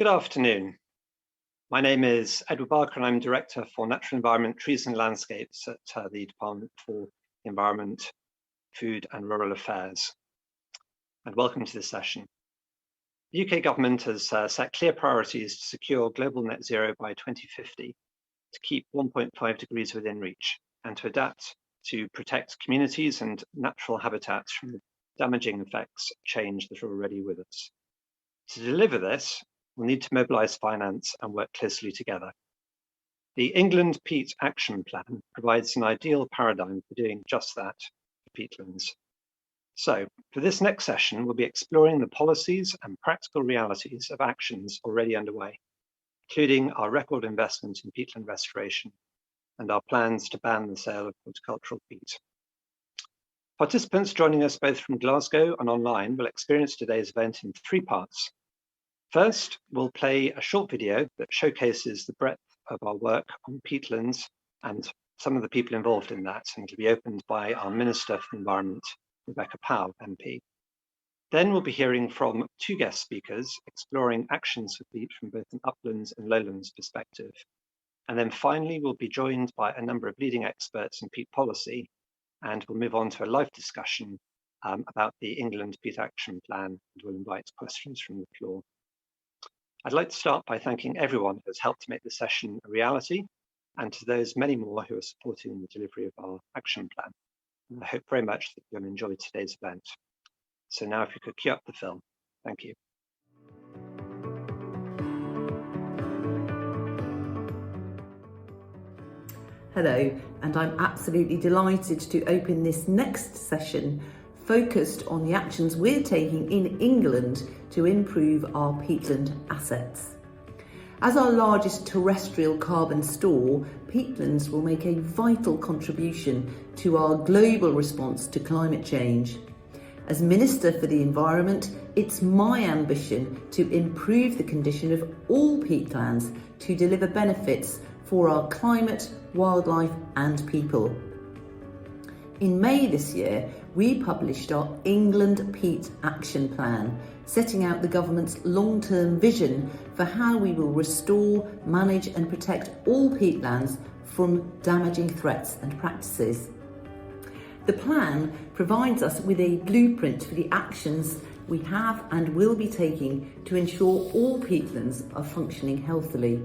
Good afternoon. My name is Edward Barker and I'm Director for Natural Environment, Trees and Landscapes at the Department for Environment, Food and Rural Affairs. And welcome to this session. The UK government has set clear priorities to secure global net zero by 2050, to keep 1.5 degrees within reach, and to adapt to protect communities and natural habitats from the damaging effects of change that are already with us. To deliver this, we'll need to mobilise finance and work closely together. The England Peat Action Plan provides an ideal paradigm for doing just that for peatlands. So, for this next session, we'll be exploring the policies and practical realities of actions already underway, including our record investment in peatland restoration and our plans to ban the sale of horticultural peat. Participants joining us both from Glasgow and online will experience today's event in three parts. First, we'll play a short video that showcases the breadth of our work on peatlands and some of the people involved in that, and it'll be opened by our Minister for the Environment, Rebecca Powell, MP. Then we'll be hearing from two guest speakers exploring actions for peat from both an uplands and lowlands perspective. And then finally, we'll be joined by a number of leading experts in peat policy, and we'll move on to a live discussion about the England Peat Action Plan, and we'll invite questions from the floor. I'd like to start by thanking everyone who has helped to make this session a reality, and to those many more who are supporting the delivery of our action plan. And I hope very much that you'll enjoy today's event. So now if you could cue up the film. Thank you. Hello, and I'm absolutely delighted to open this next session focused on the actions we're taking in England to improve our peatland assets. As our largest terrestrial carbon store, peatlands will make a vital contribution to our global response to climate change. As Minister for the Environment, it's my ambition to improve the condition of all peatlands to deliver benefits for our climate, wildlife and people. In May this year, we published our England Peat Action Plan, setting out the government's long-term vision for how we will restore, manage and protect all peatlands from damaging threats and practices. The plan provides us with a blueprint for the actions we have and will be taking to ensure all peatlands are functioning healthily.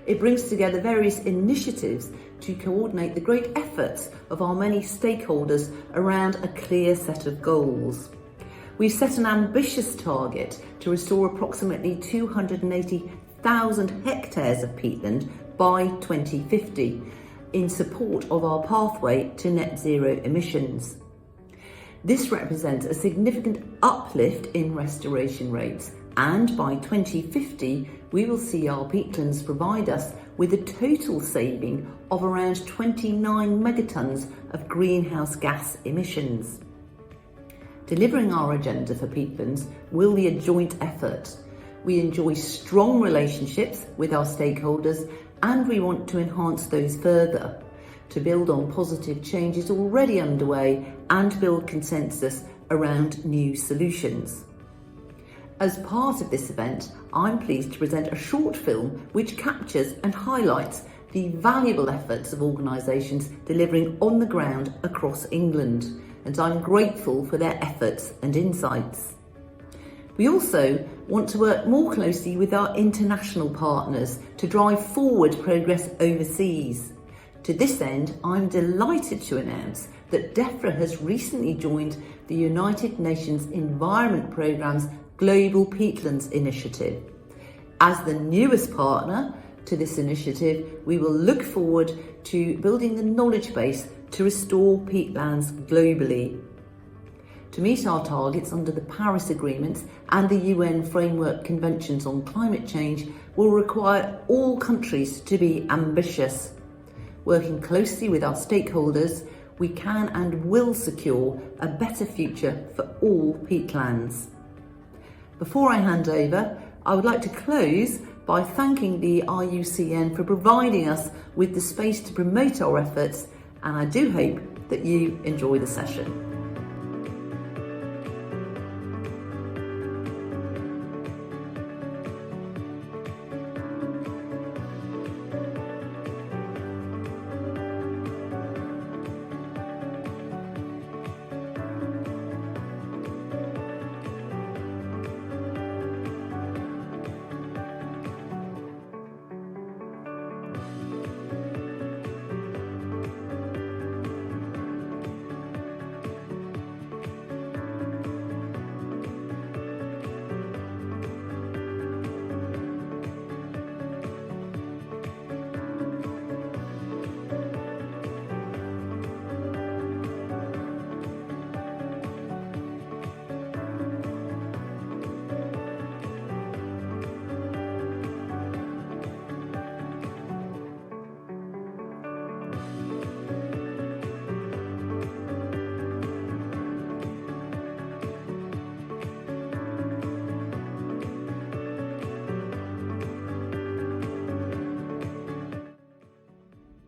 It brings together various initiatives to coordinate the great efforts of our many stakeholders around a clear set of goals. We've set an ambitious target to restore approximately 280,000 hectares of peatland by 2050 in support of our pathway to net zero emissions. This represents a significant uplift in restoration rates, and by 2050 we will see our peatlands provide us with a total saving of around 29 megatons of greenhouse gas emissions. Delivering our agenda for peatlands will be a joint effort. We enjoy strong relationships with our stakeholders, and we want to enhance those further, to build on positive changes already underway and build consensus around new solutions. As part of this event, I'm pleased to present a short film which captures and highlights the valuable efforts of organisations delivering on the ground across England, and I'm grateful for their efforts and insights. We also want to work more closely with our international partners to drive forward progress overseas. To this end, I'm delighted to announce that Defra has recently joined the United Nations Environment Programme's Global Peatlands Initiative. As the newest partner to this initiative, we will look forward to building the knowledge base to restore peatlands globally. To meet our targets under the Paris Agreements and the UN Framework Conventions on Climate Change will require all countries to be ambitious. Working closely with our stakeholders, we can and will secure a better future for all peatlands. Before I hand over, I would like to close by thanking the RUCN for providing us with the space to promote our efforts, and I do hope that you enjoy the session.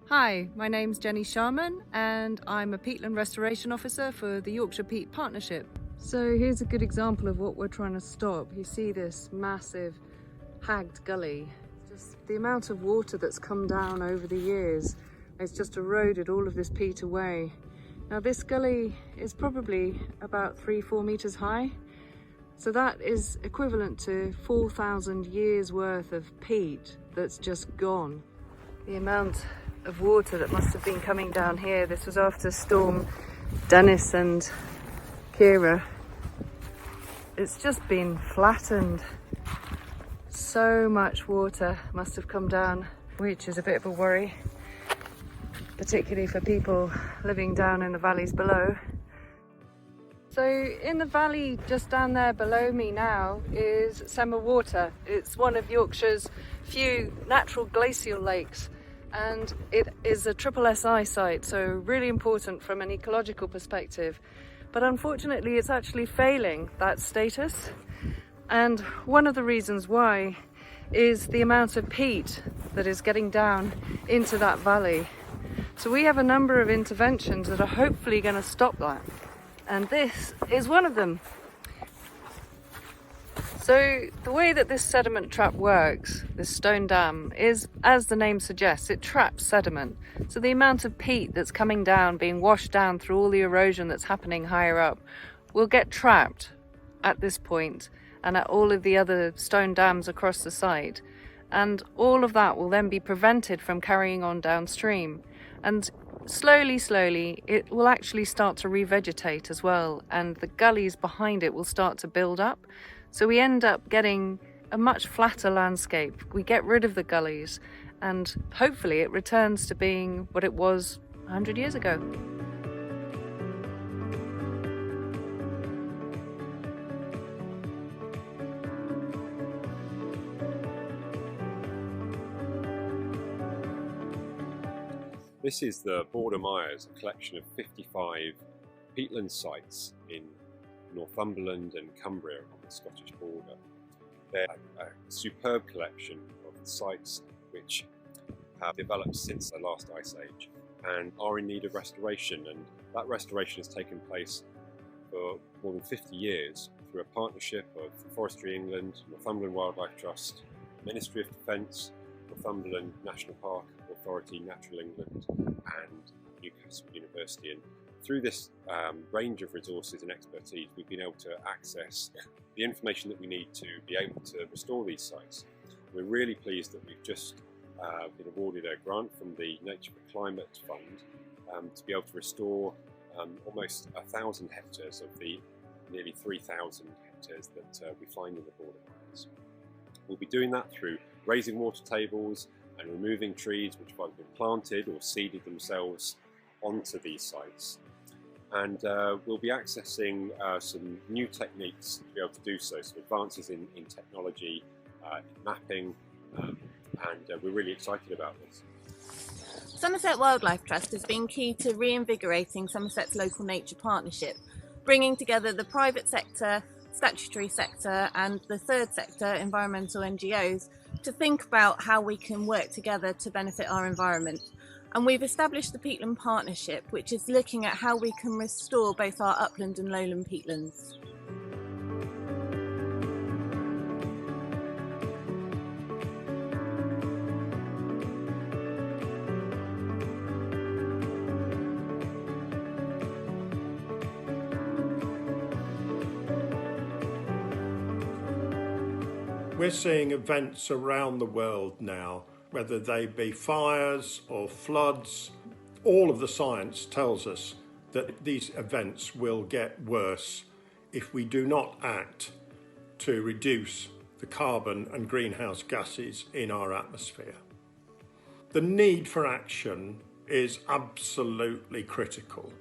Hi, my name's Jenny Sharman and I'm a peatland restoration officer for the Yorkshire Peat Partnership. So here's a good example of what we're trying to stop. You see this massive hagged gully. Just the amount of water that's come down over the years has just eroded all of this peat away. Now this gully is probably about 3-4 meters high. So that is equivalent to 4,000 years worth of peat that's just gone. The amount of water that must have been coming down here. This was after Storm Dennis and Kira. It's just been flattened. So much water must have come down, which is a bit of a worry, particularly for people living down in the valleys below. So in the valley just down there below me now is Semmer Water. It's one of Yorkshire's few natural glacial lakes, and it is a triple SI site, so really important from an ecological perspective. But unfortunately it's actually failing that status, and one of the reasons why is the amount of peat that is getting down into that valley. So we have a number of interventions that are hopefully going to stop that, and this is one of them. So the way that this sediment trap works, this stone dam, is, as the name suggests, it traps sediment. So the amount of peat that's coming down, being washed down through all the erosion that's happening higher up, will get trapped at this point and at all of the other stone dams across the site. And all of that will then be prevented from carrying on downstream. And slowly, it will actually start to revegetate as well, and the gullies behind it will start to build up. So we end up getting a much flatter landscape. We get rid of the gullies, and hopefully it returns to being what it was 100 years ago. This is the Border Myers, a collection of 55 peatland sites in Northumberland and Cumbria on the Scottish border. They're a superb collection of sites which have developed since the last ice age and are in need of restoration, and that restoration has taken place for more than 50 years through a partnership of Forestry England, Northumberland Wildlife Trust, Ministry of Defence, Northumberland National Park Authority, Natural England and Newcastle University. And through this range of resources and expertise, we've been able to access the information that we need to be able to restore these sites. We're really pleased that we've just been awarded a grant from the Nature for Climate Fund to be able to restore almost 1,000 hectares of the nearly 3,000 hectares that we find in the Border Myers. We'll be doing that through raising water tables and removing trees which have either been planted or seeded themselves onto these sites. And we'll be accessing some new techniques to be able to do so, some advances in technology, in mapping, and we're really excited about this. Somerset Wildlife Trust has been key to reinvigorating Somerset's local nature partnership, bringing together the private sector, statutory sector and the third sector, environmental NGOs, to think about how we can work together to benefit our environment. And we've established the Peatland Partnership, which is looking at how we can restore both our upland and lowland peatlands. We're seeing events around the world now, whether they be fires or floods. All of the science tells us that these events will get worse if we do not act to reduce the carbon and greenhouse gases in our atmosphere. The need for action is absolutely critical.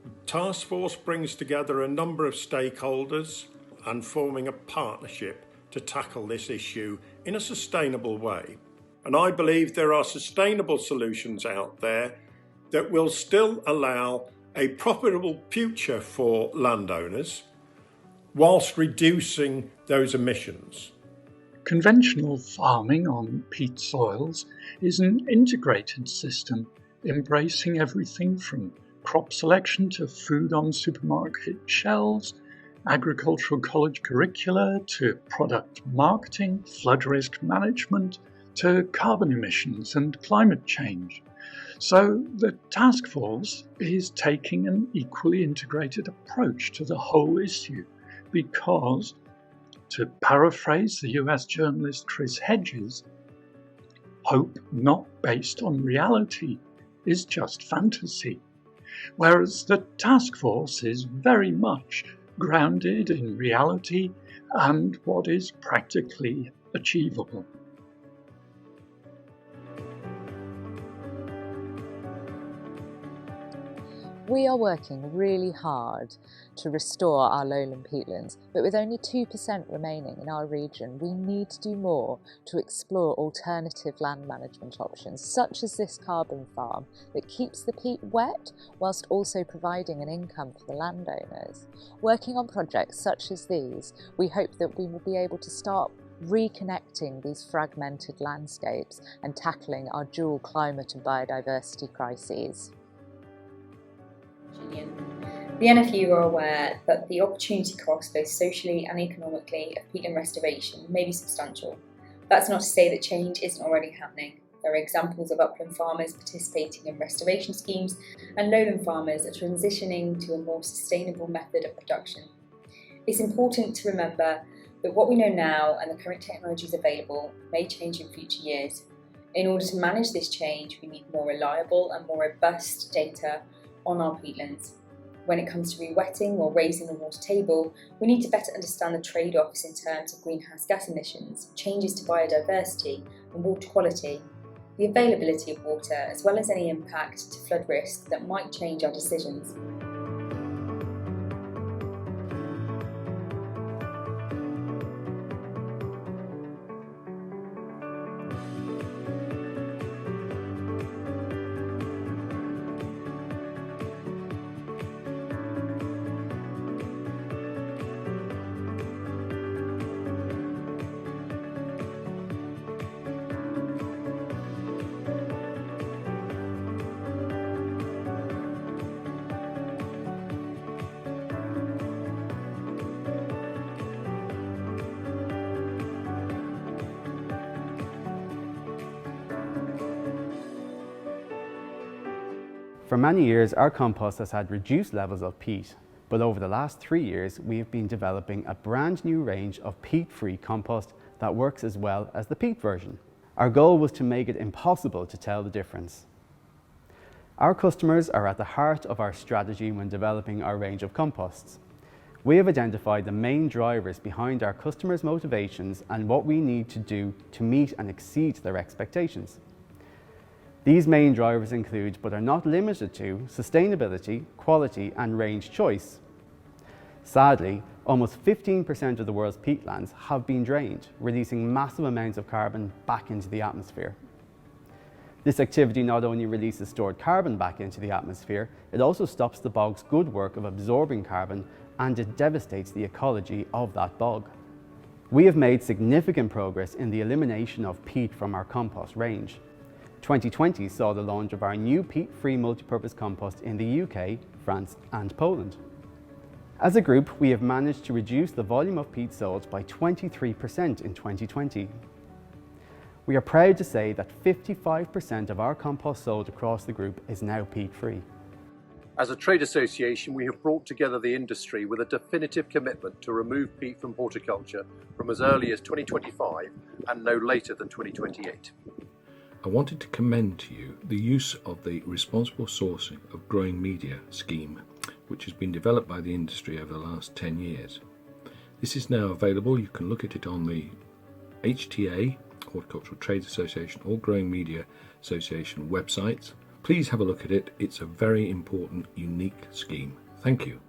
The task force brings together a number of stakeholders and forming a partnership to tackle this issue in a sustainable way. And I believe there are sustainable solutions out there that will still allow a profitable future for landowners whilst reducing those emissions. Conventional farming on peat soils is an integrated system embracing everything from crop selection to food on supermarket shelves, agricultural college curricula to product marketing, flood risk management to carbon emissions and climate change. So the task force is taking an equally integrated approach to the whole issue because, to paraphrase the US journalist Chris Hedges, hope not based on reality is just fantasy, whereas the task force is very much grounded in reality and what is practically achievable. We are working really hard to restore our lowland peatlands, but with only 2% remaining in our region, we need to do more to explore alternative land management options, such as this carbon farm that keeps the peat wet whilst also providing an income for the landowners. Working on projects such as these, we hope that we will be able to start reconnecting these fragmented landscapes and tackling our dual climate and biodiversity crises. The NFU are aware that the opportunity cost, both socially and economically, of peatland restoration may be substantial. That's not to say that change isn't already happening. There are examples of upland farmers participating in restoration schemes and lowland farmers are transitioning to a more sustainable method of production. It's important to remember that what we know now and the current technologies available may change in future years. In order to manage this change, we need more reliable and more robust data on our peatlands. When it comes to re-wetting or raising the water table, we need to better understand the trade-offs in terms of greenhouse gas emissions, changes to biodiversity and water quality, the availability of water, as well as any impact to flood risk that might change our decisions. For many years, our compost has had reduced levels of peat, but over the last 3 years, we have been developing a brand new range of peat-free compost that works as well as the peat version. Our goal was to make it impossible to tell the difference. Our customers are at the heart of our strategy when developing our range of composts. We have identified the main drivers behind our customers' motivations and what we need to do to meet and exceed their expectations. These main drivers include, but are not limited to, sustainability, quality and range choice. Sadly, almost 15% of the world's peatlands have been drained, releasing massive amounts of carbon back into the atmosphere. This activity not only releases stored carbon back into the atmosphere, it also stops the bog's good work of absorbing carbon, and it devastates the ecology of that bog. We have made significant progress in the elimination of peat from our compost range. 2020 saw the launch of our new peat-free multipurpose compost in the UK, France and Poland. As a group, we have managed to reduce the volume of peat sold by 23% in 2020. We are proud to say that 55% of our compost sold across the group is now peat-free. As a trade association, we have brought together the industry with a definitive commitment to remove peat from horticulture from as early as 2025 and no later than 2028. I wanted to commend to you the use of the responsible sourcing of growing media scheme, which has been developed by the industry over the last 10 years. This is now available. You can look at it on the HTA, Horticultural Trades Association, or Growing Media Association websites. Please have a look at it. It's a very important, unique scheme. Thank you.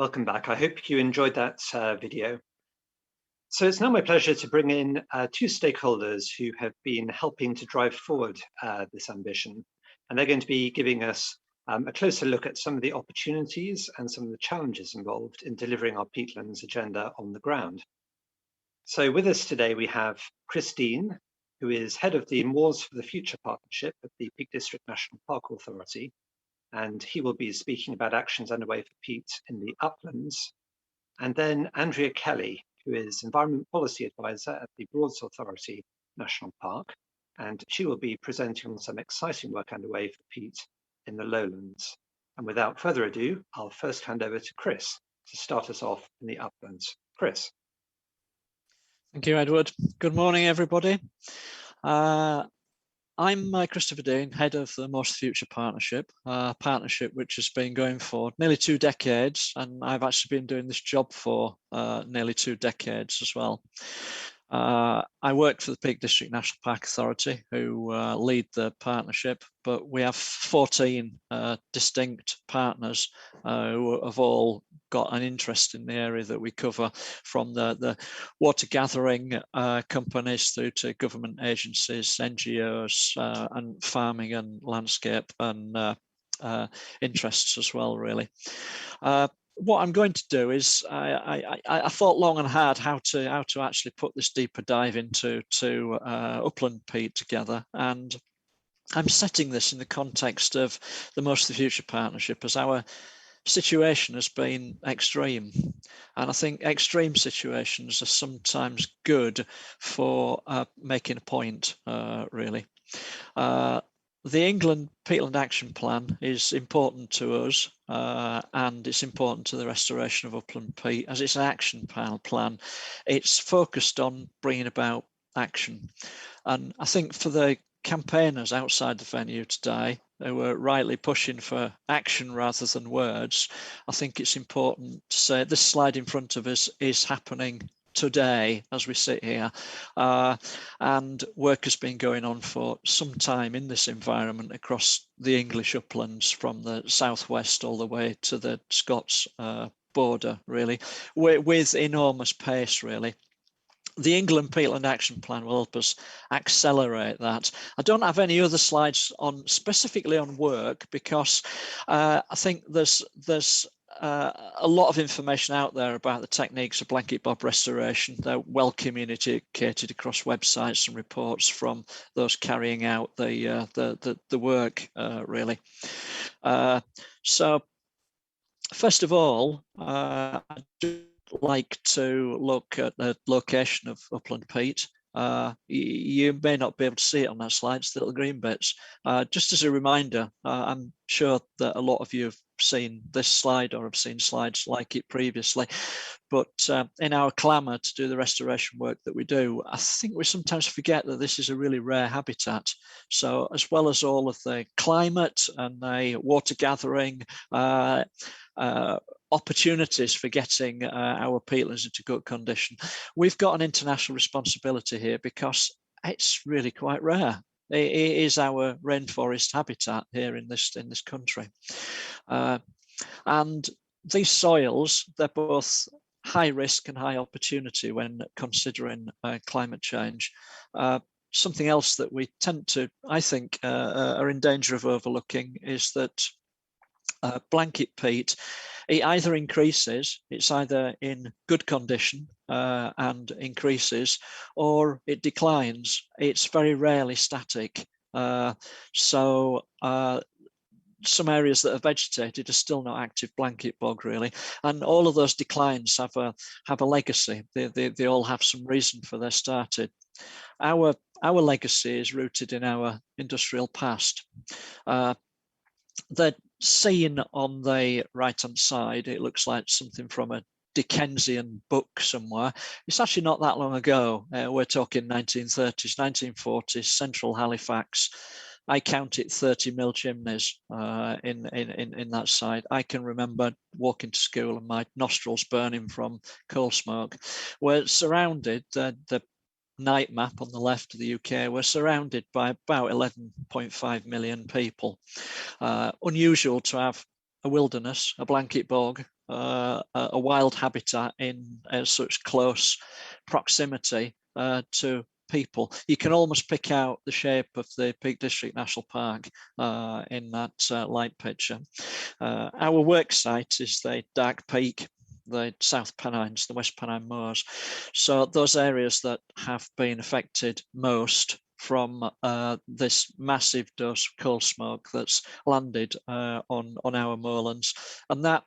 Welcome back. I hope you enjoyed that video. So it's now my pleasure to bring in two stakeholders who have been helping to drive forward this ambition. And they're going to be giving us a closer look at some of the opportunities and some of the challenges involved in delivering our peatlands agenda on the ground. So with us today, we have Christine, who is head of the Moors for the Future Partnership at the Peak District National Park Authority. And he will be speaking about actions underway for peat in the uplands. And then Andrea Kelly, who is Environment Policy Advisor at the Broads Authority National Park, and she will be presenting on some exciting work underway for peat in the lowlands. And without further ado, I'll first hand over to Chris to start us off in the uplands. Chris. Thank you, Edward. Good morning, everybody. I'm Christopher Dean, head of the Moors for the Future Partnership, a partnership which has been going for nearly 2 decades, and I've actually been doing this job for nearly 2 decades as well. I work for the Peak District National Park Authority, who lead the partnership, but we have 14 distinct partners who have all got an interest in the area that we cover, from the water gathering companies through to government agencies, NGOs, and farming and landscape and interests as well, really. What I'm going to do is I thought long and hard how to actually put this deeper dive into upland peat together, and I'm setting this in the context of the Moors for the Future Partnership, as our situation has been extreme, and I think extreme situations are sometimes good for making a point, really. The England Peatland Action Plan is important to us, and it's important to the restoration of upland peat, as it's an action plan. It's focused on bringing about action. And I think for the campaigners outside the venue today, who were rightly pushing for action rather than words, I think it's important to say this slide in front of us is happening today as we sit here, and work has been going on for some time in this environment across the English uplands, from the southwest all the way to the Scots border, really, with enormous pace, really. The England Peatland Action Plan will help us accelerate that. I don't have any other slides on specifically on work, because I think there's a lot of information out there about the techniques of blanket bob restoration. They're well communicated across websites and reports from those carrying out the work, really. So first of all, I'd like to look at the location of upland peat. You may not be able to see it on that slide, it's the little green bits. Just as a reminder, I'm sure that a lot of you have seen this slide or have seen slides like it previously, but in our clamour to do the restoration work that we do, I think we sometimes forget that this is a really rare habitat. So as well as all of the climate and the water gathering opportunities for getting our peatlands into good condition, we've got an international responsibility here, because it's really quite rare. It is our rainforest habitat here in this country, and these soils, they're both high risk and high opportunity when considering climate change. Something else that we tend to, I think, are in danger of overlooking is that blanket peat, it either increases, it's either in good condition and increases, or it declines. It's very rarely static. So some areas that are vegetated are still not active blanket bog, really, and all of those declines have a legacy. They all have some reason for their started. Our legacy is rooted in our industrial past. The scene on the right-hand side, it looks like something from a Dickensian book somewhere. It's actually not that long ago. We're talking 1930s, 1940s, central Halifax. I counted 30 mill chimneys in that side. I can remember walking to school and my nostrils burning from coal smoke. We're surrounded, the night map on the left of the UK, we're surrounded by about 11.5 million people. Unusual to have a wilderness, a blanket bog, a wild habitat in such close proximity to people. You can almost pick out the shape of the Peak District National Park in that light picture. Our work site is the Dark Peak, the South Pennines, the West Pennine Moors. So those areas that have been affected most from this massive dose of coal smoke that's landed on our moorlands. And that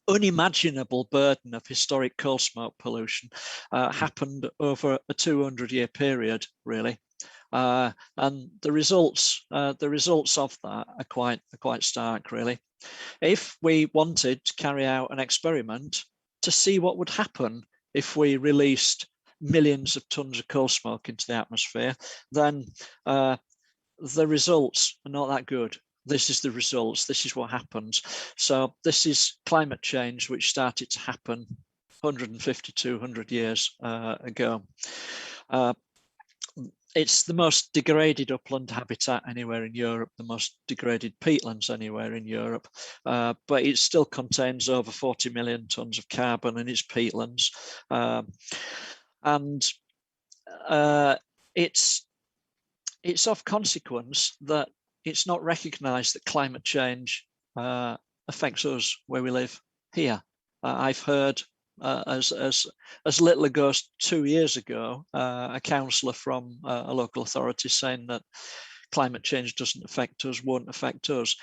unimaginable burden of historic coal smoke pollution happened over a 200-year period, really. And the results of that are quite stark, really. If we wanted to carry out an experiment to see what would happen if we released millions of tons of coal smoke into the atmosphere, then the results are not that good. This is the results. This is what happens. So this is climate change, which started to happen 150, 200 years ago. It's the most degraded upland habitat anywhere in Europe, the most degraded peatlands anywhere in Europe, but it still contains over 40 million tonnes of carbon in its peatlands. It's of consequence that it's not recognised that climate change affects us where we live here. I've heard as little ago as 2 years ago, a councillor from a local authority saying that climate change doesn't affect us, won't affect us.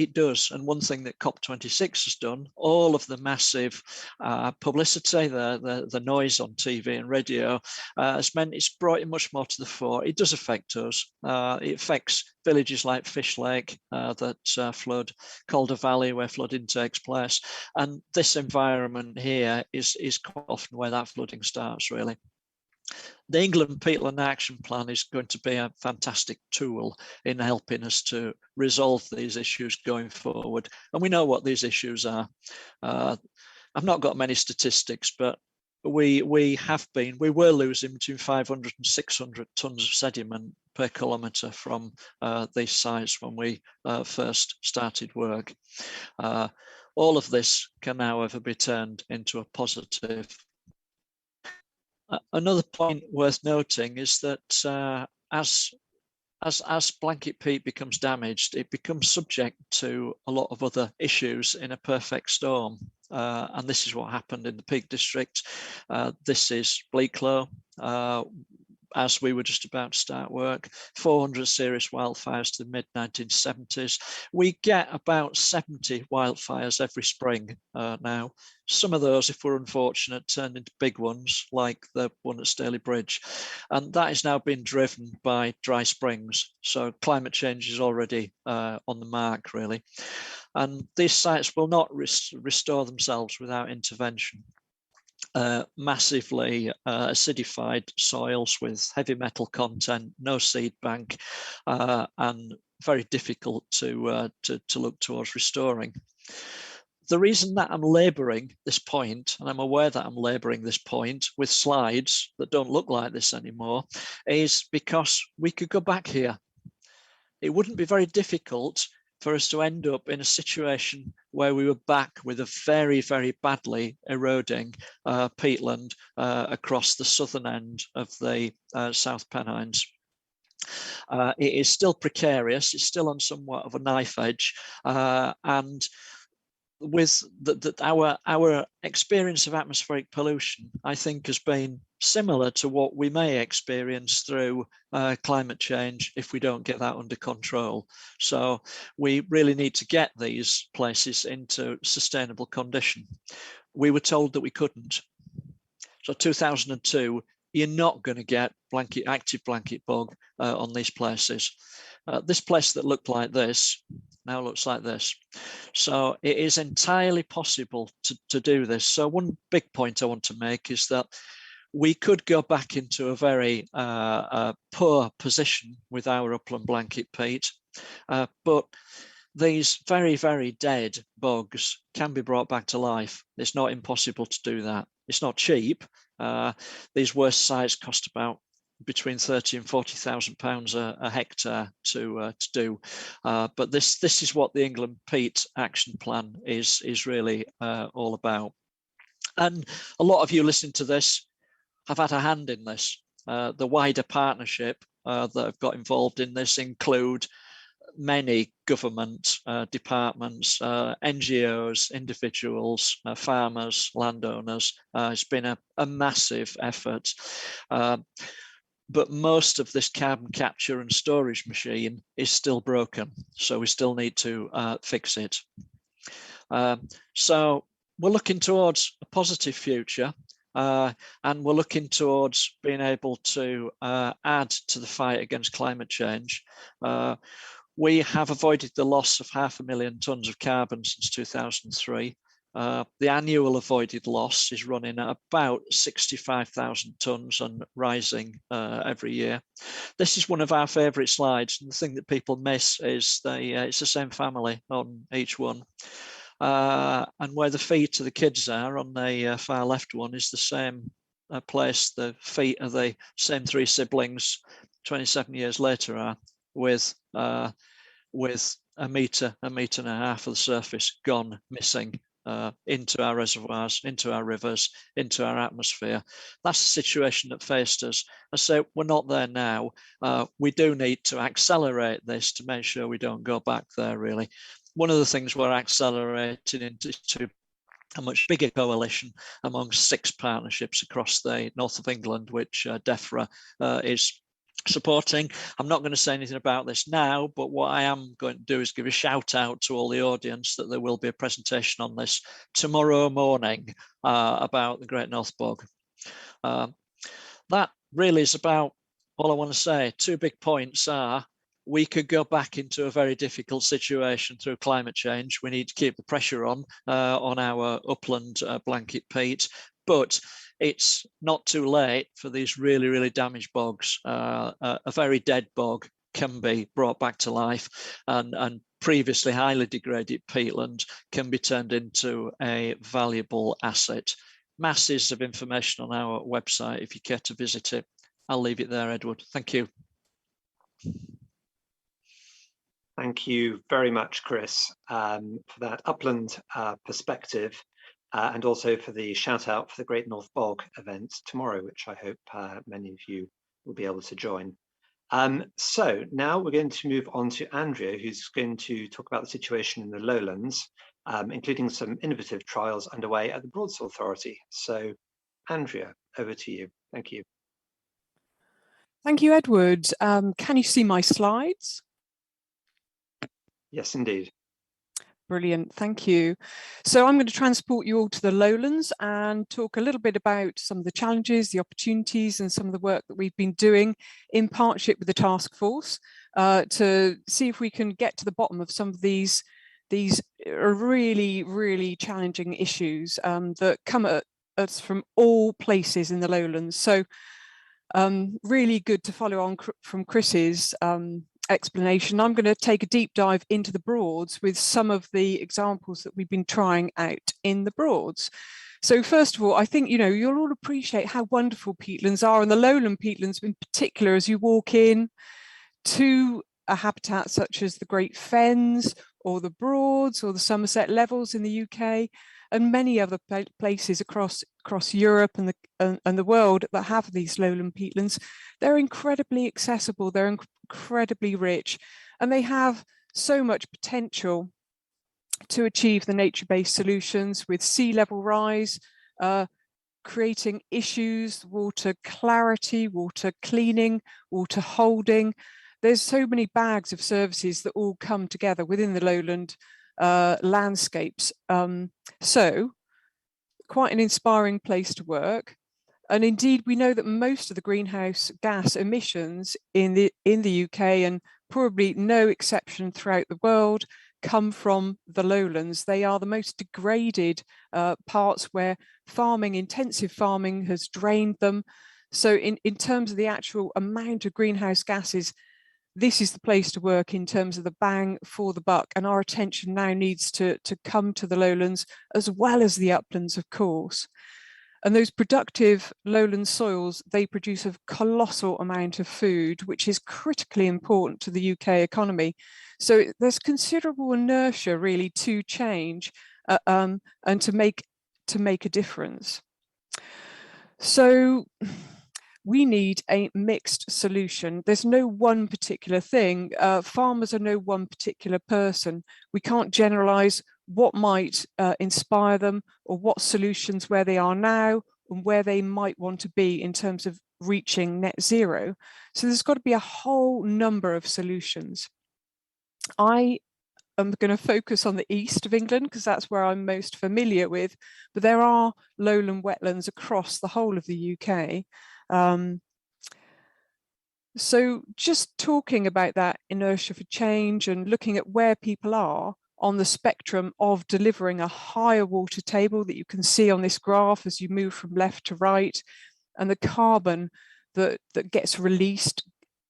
It does. And one thing that COP26 has done, all of the massive publicity, the noise on TV and radio, has meant it's brought it much more to the fore. It does affect us. It affects villages like Fish Lake that flood, Calder Valley where flooding takes place. And this environment here is quite often where that flooding starts, really. The England Peat Action Plan is going to be a fantastic tool in helping us to resolve these issues going forward. And we know what these issues are. I've not got many statistics, but we were losing between 500 and 600 tonnes of sediment per kilometre from these sites when we first started work. All of this can, however, be turned into a positive. Another point worth noting is that as blanket peat becomes damaged, it becomes subject to a lot of other issues in a perfect storm. And this is what happened in the Peak District. This is Bleaklow. As we were just about to start work, 400 serious wildfires to the mid-1970s. We get about 70 wildfires every spring now. Some of those, if we're unfortunate, turned into big ones, like the one at Staley Bridge. And that is now being driven by dry springs. So climate change is already on the mark, really. And these sites will not restore themselves without intervention. Massively acidified soils with heavy metal content, no seed bank, and very difficult to look towards restoring. The reason that I'm labouring this point, and I'm aware that I'm labouring this point with slides that don't look like this anymore, is because we could go back here. It wouldn't be very difficult for us to end up in a situation where we were back with a very, very badly eroding peatland across the southern end of the South Pennines. It is still precarious, it's still on somewhat of a knife edge, and with our experience of atmospheric pollution, I think, has been similar to what we may experience through climate change if we don't get that under control. So we really need to get these places into sustainable condition. We were told that we couldn't. So 2002, you're not going to get active blanket bog on these places. This place that looked like this now looks like this. So it is entirely possible to do this. So one big point I want to make is that we could go back into a very poor position with our upland blanket peat, but these very, very dead bogs can be brought back to life. It's not impossible to do that. It's not cheap. These worst sites cost about between 30 and 40,000 pounds a hectare to do. But this is what the England Peat Action Plan is really all about. And a lot of you listening to this have had a hand in this. The wider partnership that have got involved in this include many government departments, NGOs, individuals, farmers, landowners. It's been a massive effort. But most of this carbon capture and storage machine is still broken. So we still need to fix it. So we're looking towards a positive future. And we're looking towards being able to add to the fight against climate change. We have avoided the loss of 500,000 tonnes of carbon since 2003. The annual avoided loss is running at about 65,000 tonnes and rising every year. This is one of our favourite slides, and the thing that people miss is it's the same family on each one. And where the feet of the kids are on the far left one is the same place the feet of the same three siblings 27 years later are, with a metre and a half of the surface gone missing into our reservoirs, into our rivers, into our atmosphere. That's the situation that faced us. And so we're not there now. We do need to accelerate this to make sure we don't go back there, really. One of the things we're accelerating into a much bigger coalition among 6 partnerships across the north of England, which Defra is supporting. I'm not going to say anything about this now, but what I am going to do is give a shout out to all the audience that there will be a presentation on this tomorrow morning about the Great North Bog. That really is about all I want to say. 2 big points are: we could go back into a very difficult situation through climate change. We need to keep the pressure on our upland blanket peat, but it's not too late for these really, really damaged bogs. A very dead bog can be brought back to life, and previously highly degraded peatland can be turned into a valuable asset. Masses of information on our website if you care to visit it. I'll leave it there, Edward. Thank you. Thank you very much, Chris, for that upland perspective, and also for the shout out for the Great North Bog event tomorrow, which I hope many of you will be able to join. So now we're going to move on to Andrea, who's going to talk about the situation in the Lowlands, including some innovative trials underway at the Broads Authority. So Andrea, over to you. Thank you. Thank you, Edward. Can you see my slides? Yes, indeed. Brilliant, thank you. So I'm going to transport you all to the Lowlands and talk a little bit about some of the challenges, the opportunities, and some of the work that we've been doing in partnership with the task force to see if we can get to the bottom of some of these really, really challenging issues that come at us from all places in the Lowlands. So really good to follow on from Chris's explanation. I'm going to take a deep dive into the Broads with some of the examples that we've been trying out in the Broads. So first of all, I think, you'll all appreciate how wonderful peatlands are, and the lowland peatlands in particular, as you walk in to a habitat such as the Great Fens or the Broads or the Somerset Levels in the UK, and many other places across Europe and the world that have these lowland peatlands. They're incredibly accessible, they're incredibly rich, and they have so much potential to achieve the nature-based solutions with sea level rise, creating issues, water clarity, water cleaning, water holding. There's so many bags of services that all come together within the lowland landscapes. So quite an inspiring place to work. And indeed, we know that most of the greenhouse gas emissions in the UK, and probably no exception throughout the world, come from the lowlands. They are the most degraded parts where intensive farming has drained them. So in terms of the actual amount of greenhouse gases, this is the place to work in terms of the bang for the buck, and our attention now needs to come to the lowlands as well as the uplands, of course. And those productive lowland soils, they produce a colossal amount of food, which is critically important to the UK economy. So there's considerable inertia really to change and to make a difference. So we need a mixed solution. There's no one particular thing. Farmers are no one particular person. We can't generalize what might inspire them, or what solutions where they are now and where they might want to be in terms of reaching net zero. So there's got to be a whole number of solutions. I am going to focus on the east of England because that's where I'm most familiar with, but there are lowland wetlands across the whole of the UK. So just talking about that inertia for change and looking at where people are on the spectrum of delivering a higher water table that you can see on this graph as you move from left to right, and the carbon that gets released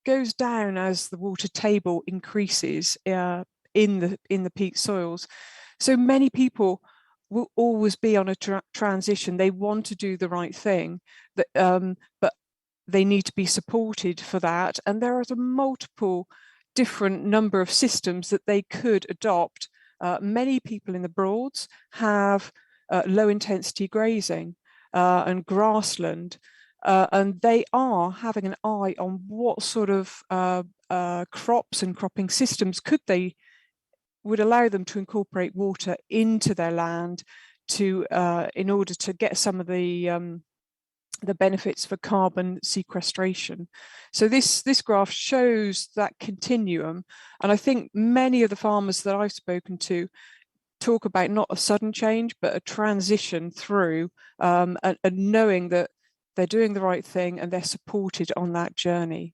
goes down as the water table increases in the peat soils. So many people will always be on a transition. They want to do the right thing, but they need to be supported for that. And there are a multiple different number of systems that they could adopt. Many people in the Broads have low intensity grazing and grassland, and they are having an eye on what sort of crops and cropping systems would allow them to incorporate water into their land in order to get some of the benefits for carbon sequestration. So this graph shows that continuum, and I think many of the farmers that I've spoken to talk about not a sudden change but a transition through, and knowing that they're doing the right thing and they're supported on that journey.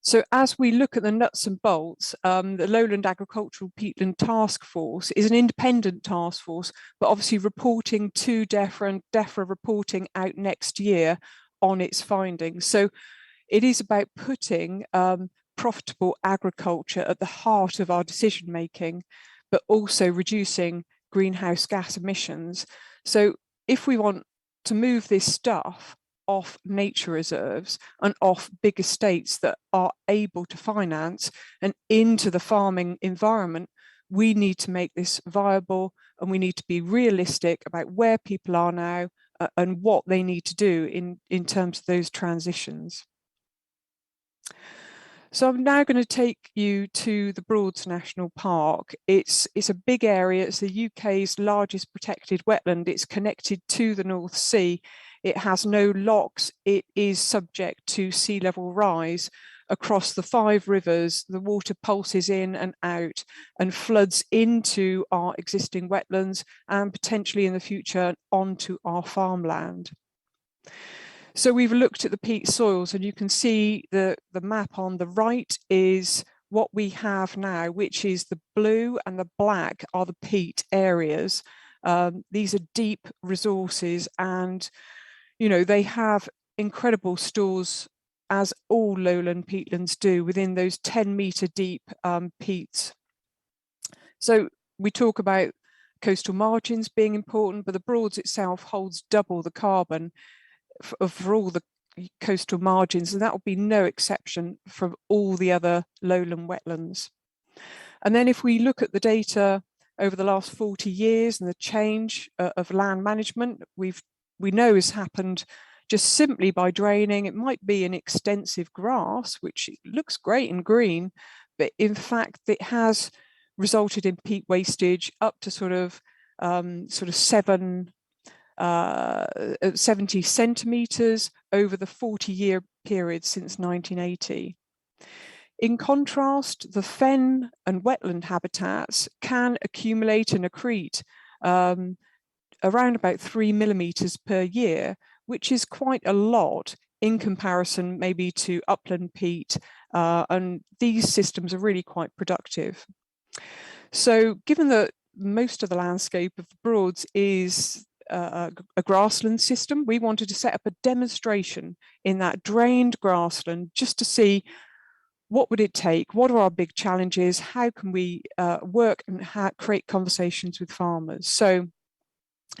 So as we look at the nuts and bolts, the Lowland Agricultural Peatland Task Force is an independent task force, but obviously reporting to Defra, and Defra reporting out next year on its findings. So it is about putting profitable agriculture at the heart of our decision making, but also reducing greenhouse gas emissions. So if we want to move this stuff off nature reserves and off big estates that are able to finance and into the farming environment, we need to make this viable, and we need to be realistic about where people are now and what they need to do in terms of those transitions. So I'm now going to take you to the Broads National Park. It's a big area. It's the UK's largest protected wetland. It's connected to the North Sea. It has no locks. It is subject to sea level rise. Across the 5 rivers, the water pulses in and out and floods into our existing wetlands and potentially in the future onto our farmland. So we've looked at the peat soils, and you can see the map on the right is what we have now, which is the blue and the black are the peat areas. These are deep resources, and they have incredible stores, as all lowland peatlands do, within those 10-metre deep peats. So we talk about coastal margins being important, but the Broads itself holds double the carbon for all the coastal margins, and that will be no exception from all the other lowland wetlands. And then if we look at the data over the last 40 years and the change of land management, we know has happened just simply by draining. It might be an extensive grass, which looks great and green, but in fact it has resulted in peat wastage up to sort of 70 centimetres over the 40-year period since 1980. In contrast, the fen and wetland habitats can accumulate and accrete around about 3 millimetres per year, which is quite a lot in comparison maybe to upland peat, and these systems are really quite productive. So given that most of the landscape of the Broads is a grassland system, we wanted to set up a demonstration in that drained grassland just to see what would it take, what are our big challenges, how can we work and create conversations with farmers. So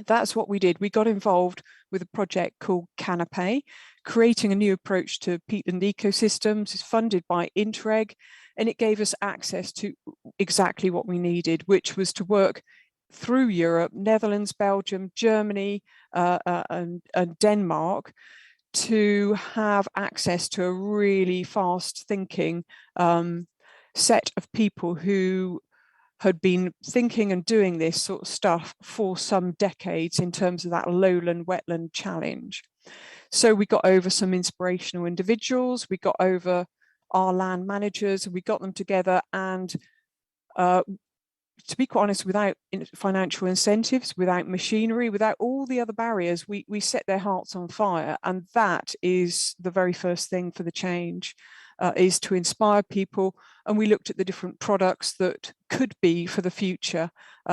That's what we did. We got involved with a project called Canopy, creating a new approach to peatland ecosystems. It's funded by Interreg, and it gave us access to exactly what we needed, which was to work through Europe, Netherlands, Belgium, Germany, and Denmark, to have access to a really fast thinking set of people who had been thinking and doing this sort of stuff for some decades in terms of that lowland wetland challenge. So we got over some inspirational individuals, we got over our land managers, and we got them together, and to be quite honest, without financial incentives, without machinery, without all the other barriers, we set their hearts on fire. And that is the very first thing for the change, is to inspire people. And we looked at the different products that could be for the future.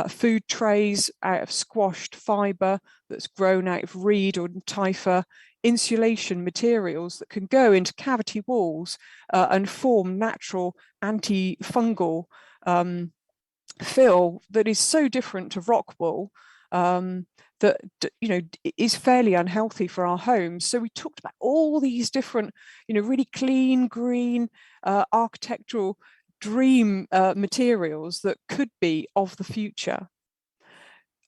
Food trays out of squashed fibre that's grown out of reed or typha, insulation materials that can go into cavity walls and form natural antifungal fill that is so different to rock wool that, you know, is fairly unhealthy for our homes. So we talked about all these different, you know, really clean, green, architectural dream materials that could be of the future.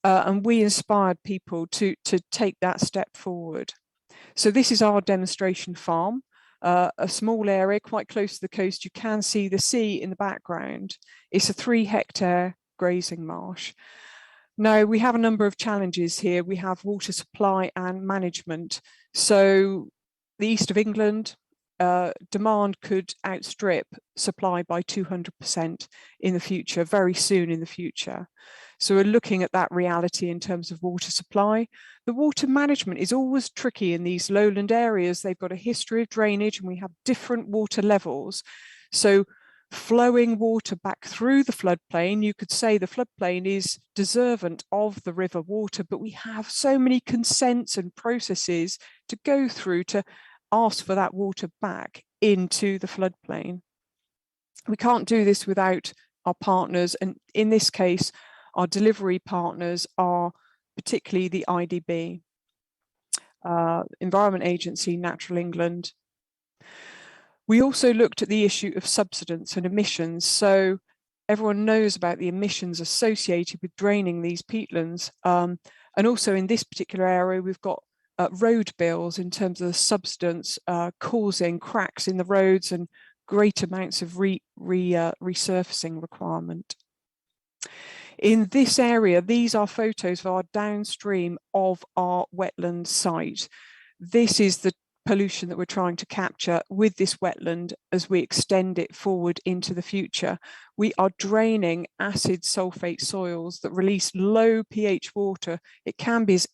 And we inspired people to take that step forward. So this is our demonstration farm. A small area quite close to the coast. You can see the sea in the background. It's a 3-hectare grazing marsh. Now, we have a number of challenges here. We have water supply and management. So the east of England, demand could outstrip supply by 200% in the future, very soon in the future. So we're looking at that reality in terms of water supply. The water management is always tricky in these lowland areas. They've got a history of drainage and we have different water levels. So flowing water back through the floodplain, you could say the floodplain is deserving of the river water, but we have so many consents and processes to go through to ask for that water back into the floodplain. We can't do this without our partners, and in this case, our delivery partners are particularly the IDB, Environment Agency, Natural England. We also looked at the issue of subsidence and emissions. So everyone knows about the emissions associated with draining these peatlands. And also in this particular area, we've got road bills in terms of the subsidence causing cracks in the roads and great amounts of resurfacing requirement. In this area, these are photos of our downstream of our wetland site. This is the pollution that we're trying to capture with this wetland as we extend it forward into the future. We are draining acid sulfate soils that release low pH water. It can be as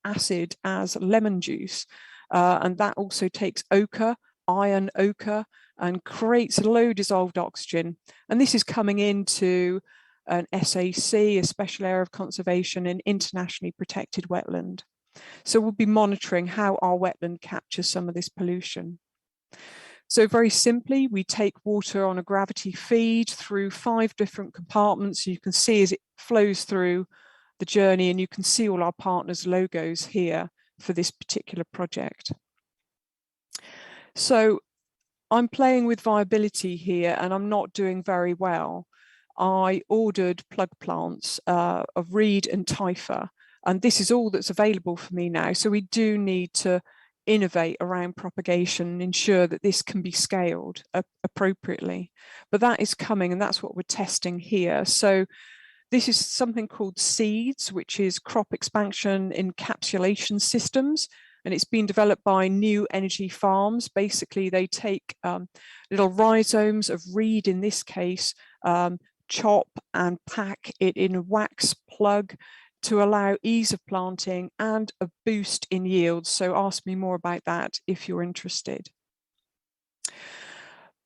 acid as lemon juice, and that also takes ochre, iron ochre, and creates low dissolved oxygen. And this is coming into an SAC, a special area of conservation, an internationally protected wetland. So we'll be monitoring how our wetland captures some of this pollution. So very simply, we take water on a gravity feed through 5 different compartments. You can see as it flows through the journey, and you can see all our partners' logos here for this particular project. So I'm playing with viability here, and I'm not doing very well. I ordered plug plants of reed and typha, and this is all that's available for me now. So we do need to innovate around propagation and ensure that this can be scaled appropriately. But that is coming, and that's what we're testing here. So this is something called seeds, which is crop expansion encapsulation systems. And it's been developed by New Energy Farms. Basically, they take little rhizomes of reed, in this case, chop and pack it in a wax plug to allow ease of planting and a boost in yields. So ask me more about that if you're interested.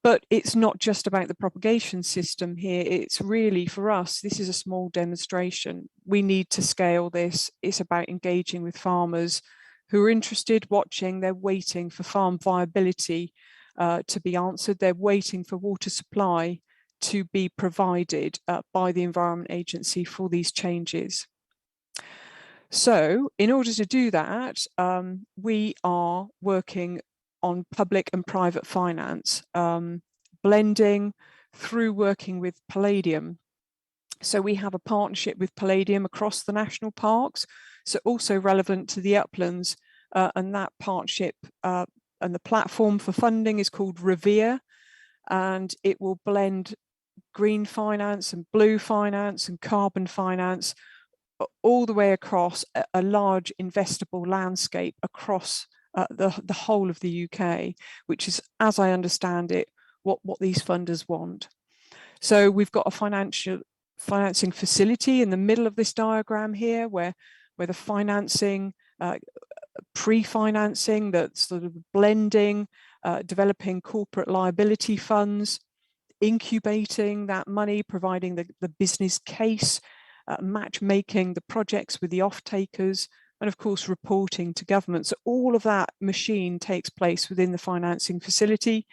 But it's not just about the propagation system here. It's really, for us, this is a small demonstration. We need to scale this. It's about engaging with farmers who are interested, watching. They're waiting for farm viability to be answered. They're waiting for water supply to be provided by the Environment Agency for these changes. So in order to do that, we are working on public and private finance, blending through working with Palladium. So we have a partnership with Palladium across the national parks, so also relevant to the uplands, and that partnership and the platform for funding is called Revere, and it will blend green finance and blue finance and carbon finance all the way across a large investable landscape across the whole of the UK, which is, as I understand it, what these funders want. So we've got a financing facility in the middle of this diagram here, where the financing, pre-financing, that sort of blending, developing corporate liability funds, incubating that money, providing the business case, matchmaking the projects with the off-takers, and of course reporting to government. So all of that machine takes place within the financing facility.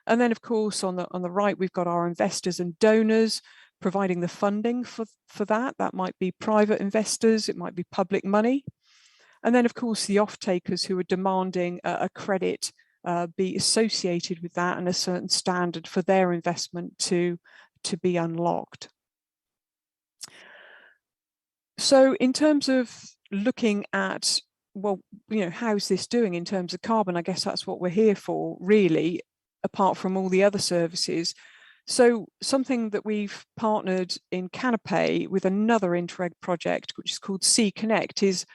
And then of course on the right we've got our investors and donors providing the funding for that. That might be private investors, it might be public money. And then of course the off-takers who are demanding a credit be associated with that and a certain standard for their investment to be unlocked. So in terms of looking at, well, you know, how's this doing in terms of carbon? I guess that's what we're here for, really, apart from all the other services. So something that we've partnered in Canopy with another Interreg project, which is called Sea Connect, is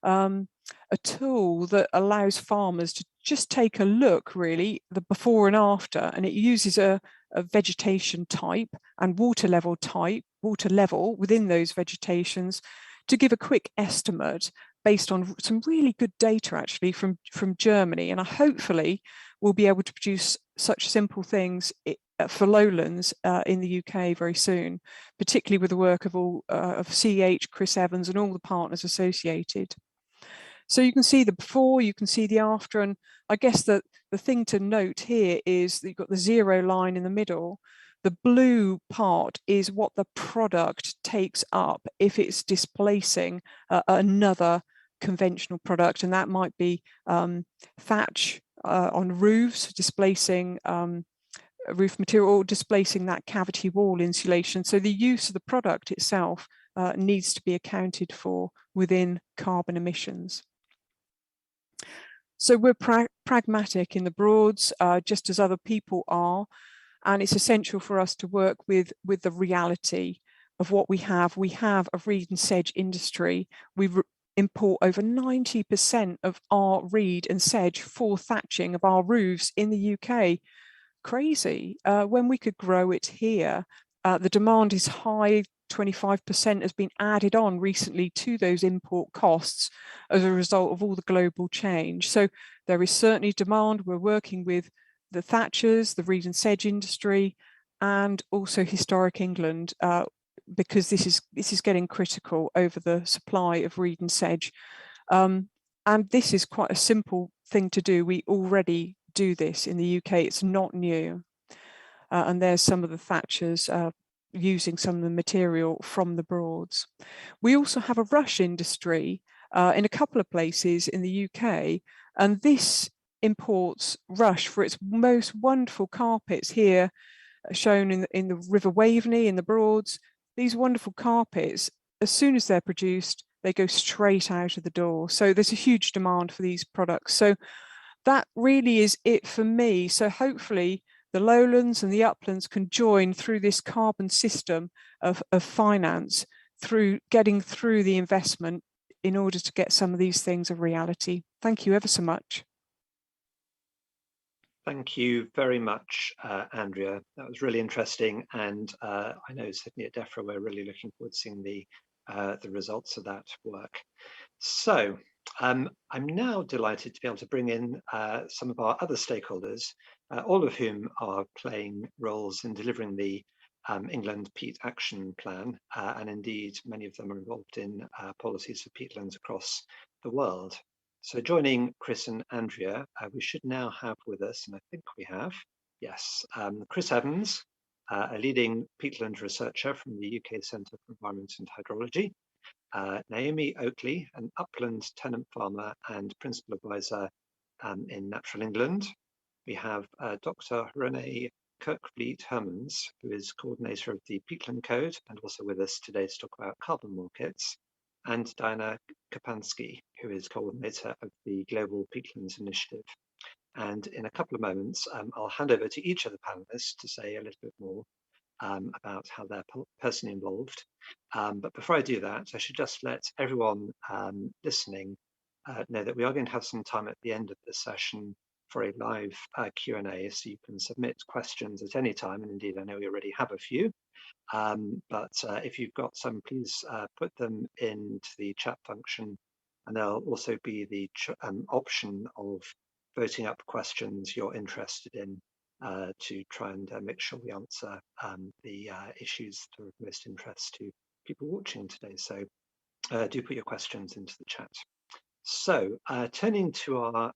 a tool that allows farmers to just take a look, really, the before and after, and it uses a vegetation type and water level within those vegetations to give a quick estimate based on some really good data actually from Germany. And hopefully we'll be able to produce such simple things for Lowlands in the UK very soon, particularly with the work of CH, Chris Evans and all the partners associated. So you can see the before, you can see the after, and I guess that the thing to note here is that you've got the zero line in the middle. The blue part is what the product takes up if it's displacing another conventional product, and that might be thatch on roofs, displacing roof material, or displacing that cavity wall insulation. So the use of the product itself needs to be accounted for within carbon emissions. So we're pragmatic in the Broads, just as other people are, and it's essential for us to work with the reality of what we have. We have a reed and sedge industry. We import over 90% of our reed and sedge for thatching of our roofs in the UK. Crazy, when we could grow it here. The demand is high. 25% has been added on recently to those import costs as a result of all the global change. So there is certainly demand. We're working with the thatchers, the reed and sedge industry, and also Historic England, because this is getting critical over the supply of reed and sedge. And this is quite a simple thing to do. We already do this in the UK. It's not new. And there's some of the thatchers using some of the material from the Broads. We also have a rush industry in a couple of places in the UK, and this imports rush for its most wonderful carpets here, shown in the River Waveney in the Broads. These wonderful carpets, as soon as they're produced, they go straight out of the door. So there's a huge demand for these products. So that really is it for me. So hopefully the Lowlands and the Uplands can join through this carbon system of finance, through getting through the investment in order to get some of these things a reality. Thank you ever so much. Thank you very much, Andrea. That was really interesting, and I know Sydney at Defra, we're really looking forward to seeing the results of that work. So I'm now delighted to be able to bring in some of our other stakeholders, all of whom are playing roles in delivering the England Peat Action Plan, and indeed many of them are involved in policies for peatlands across the world. So joining Chris and Andrea, we should now have with us, and I think we have, yes, Chris Evans, a leading peatland researcher from the UK Centre for Environment and Hydrology, Naomi Oakley, an upland tenant farmer and principal advisor in Natural England. We have Dr. Renee Kirkfleet-Hermans, who is coordinator of the Peatland Code and also with us today to talk about carbon markets, and Diana Kapansky, who is coordinator of the Global Peatlands Initiative. And in a couple of moments, I'll hand over to each of the panelists to say a little bit more about how they're personally involved. But before I do that, I should just let everyone listening know that we are going to have some time at the end of the session for a live Q&A, so you can submit questions at any time, and indeed I know we already have a few. But if you've got some, please put them into the chat function, and there'll also be the option of voting up questions you're interested in to try and make sure we answer the issues that are of most interest to people watching today. So do put your questions into the chat. So turning to our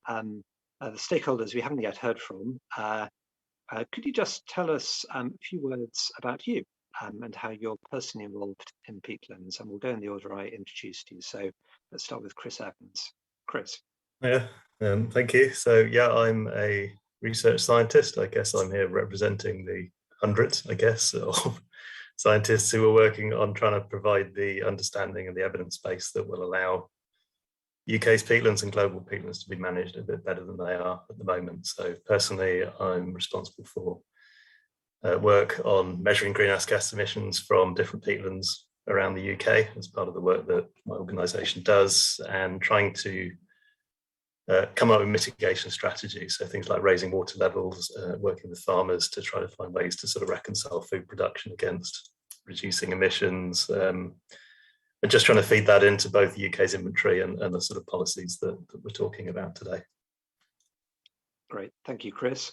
the stakeholders we haven't yet heard from, could you just tell us a few words about you and how you're personally involved in Peatlands? And we'll go in the order I introduced you. So let's start with Chris Evans. Chris. Yeah, thank you. So yeah, I'm a research scientist. I guess I'm here representing the hundreds, I guess, of scientists who are working on trying to provide the understanding and the evidence base that will allow UK's peatlands and global peatlands to be managed a bit better than they are at the moment. So personally, I'm responsible for work on measuring greenhouse gas emissions from different peatlands around the UK as part of the work that my organisation does, and trying to come up with mitigation strategies. So things like raising water levels, working with farmers to try to find ways to sort of reconcile food production against reducing emissions, and just trying to feed that into both the UK's inventory and the sort of policies that we're talking about today. Great, thank you, Chris.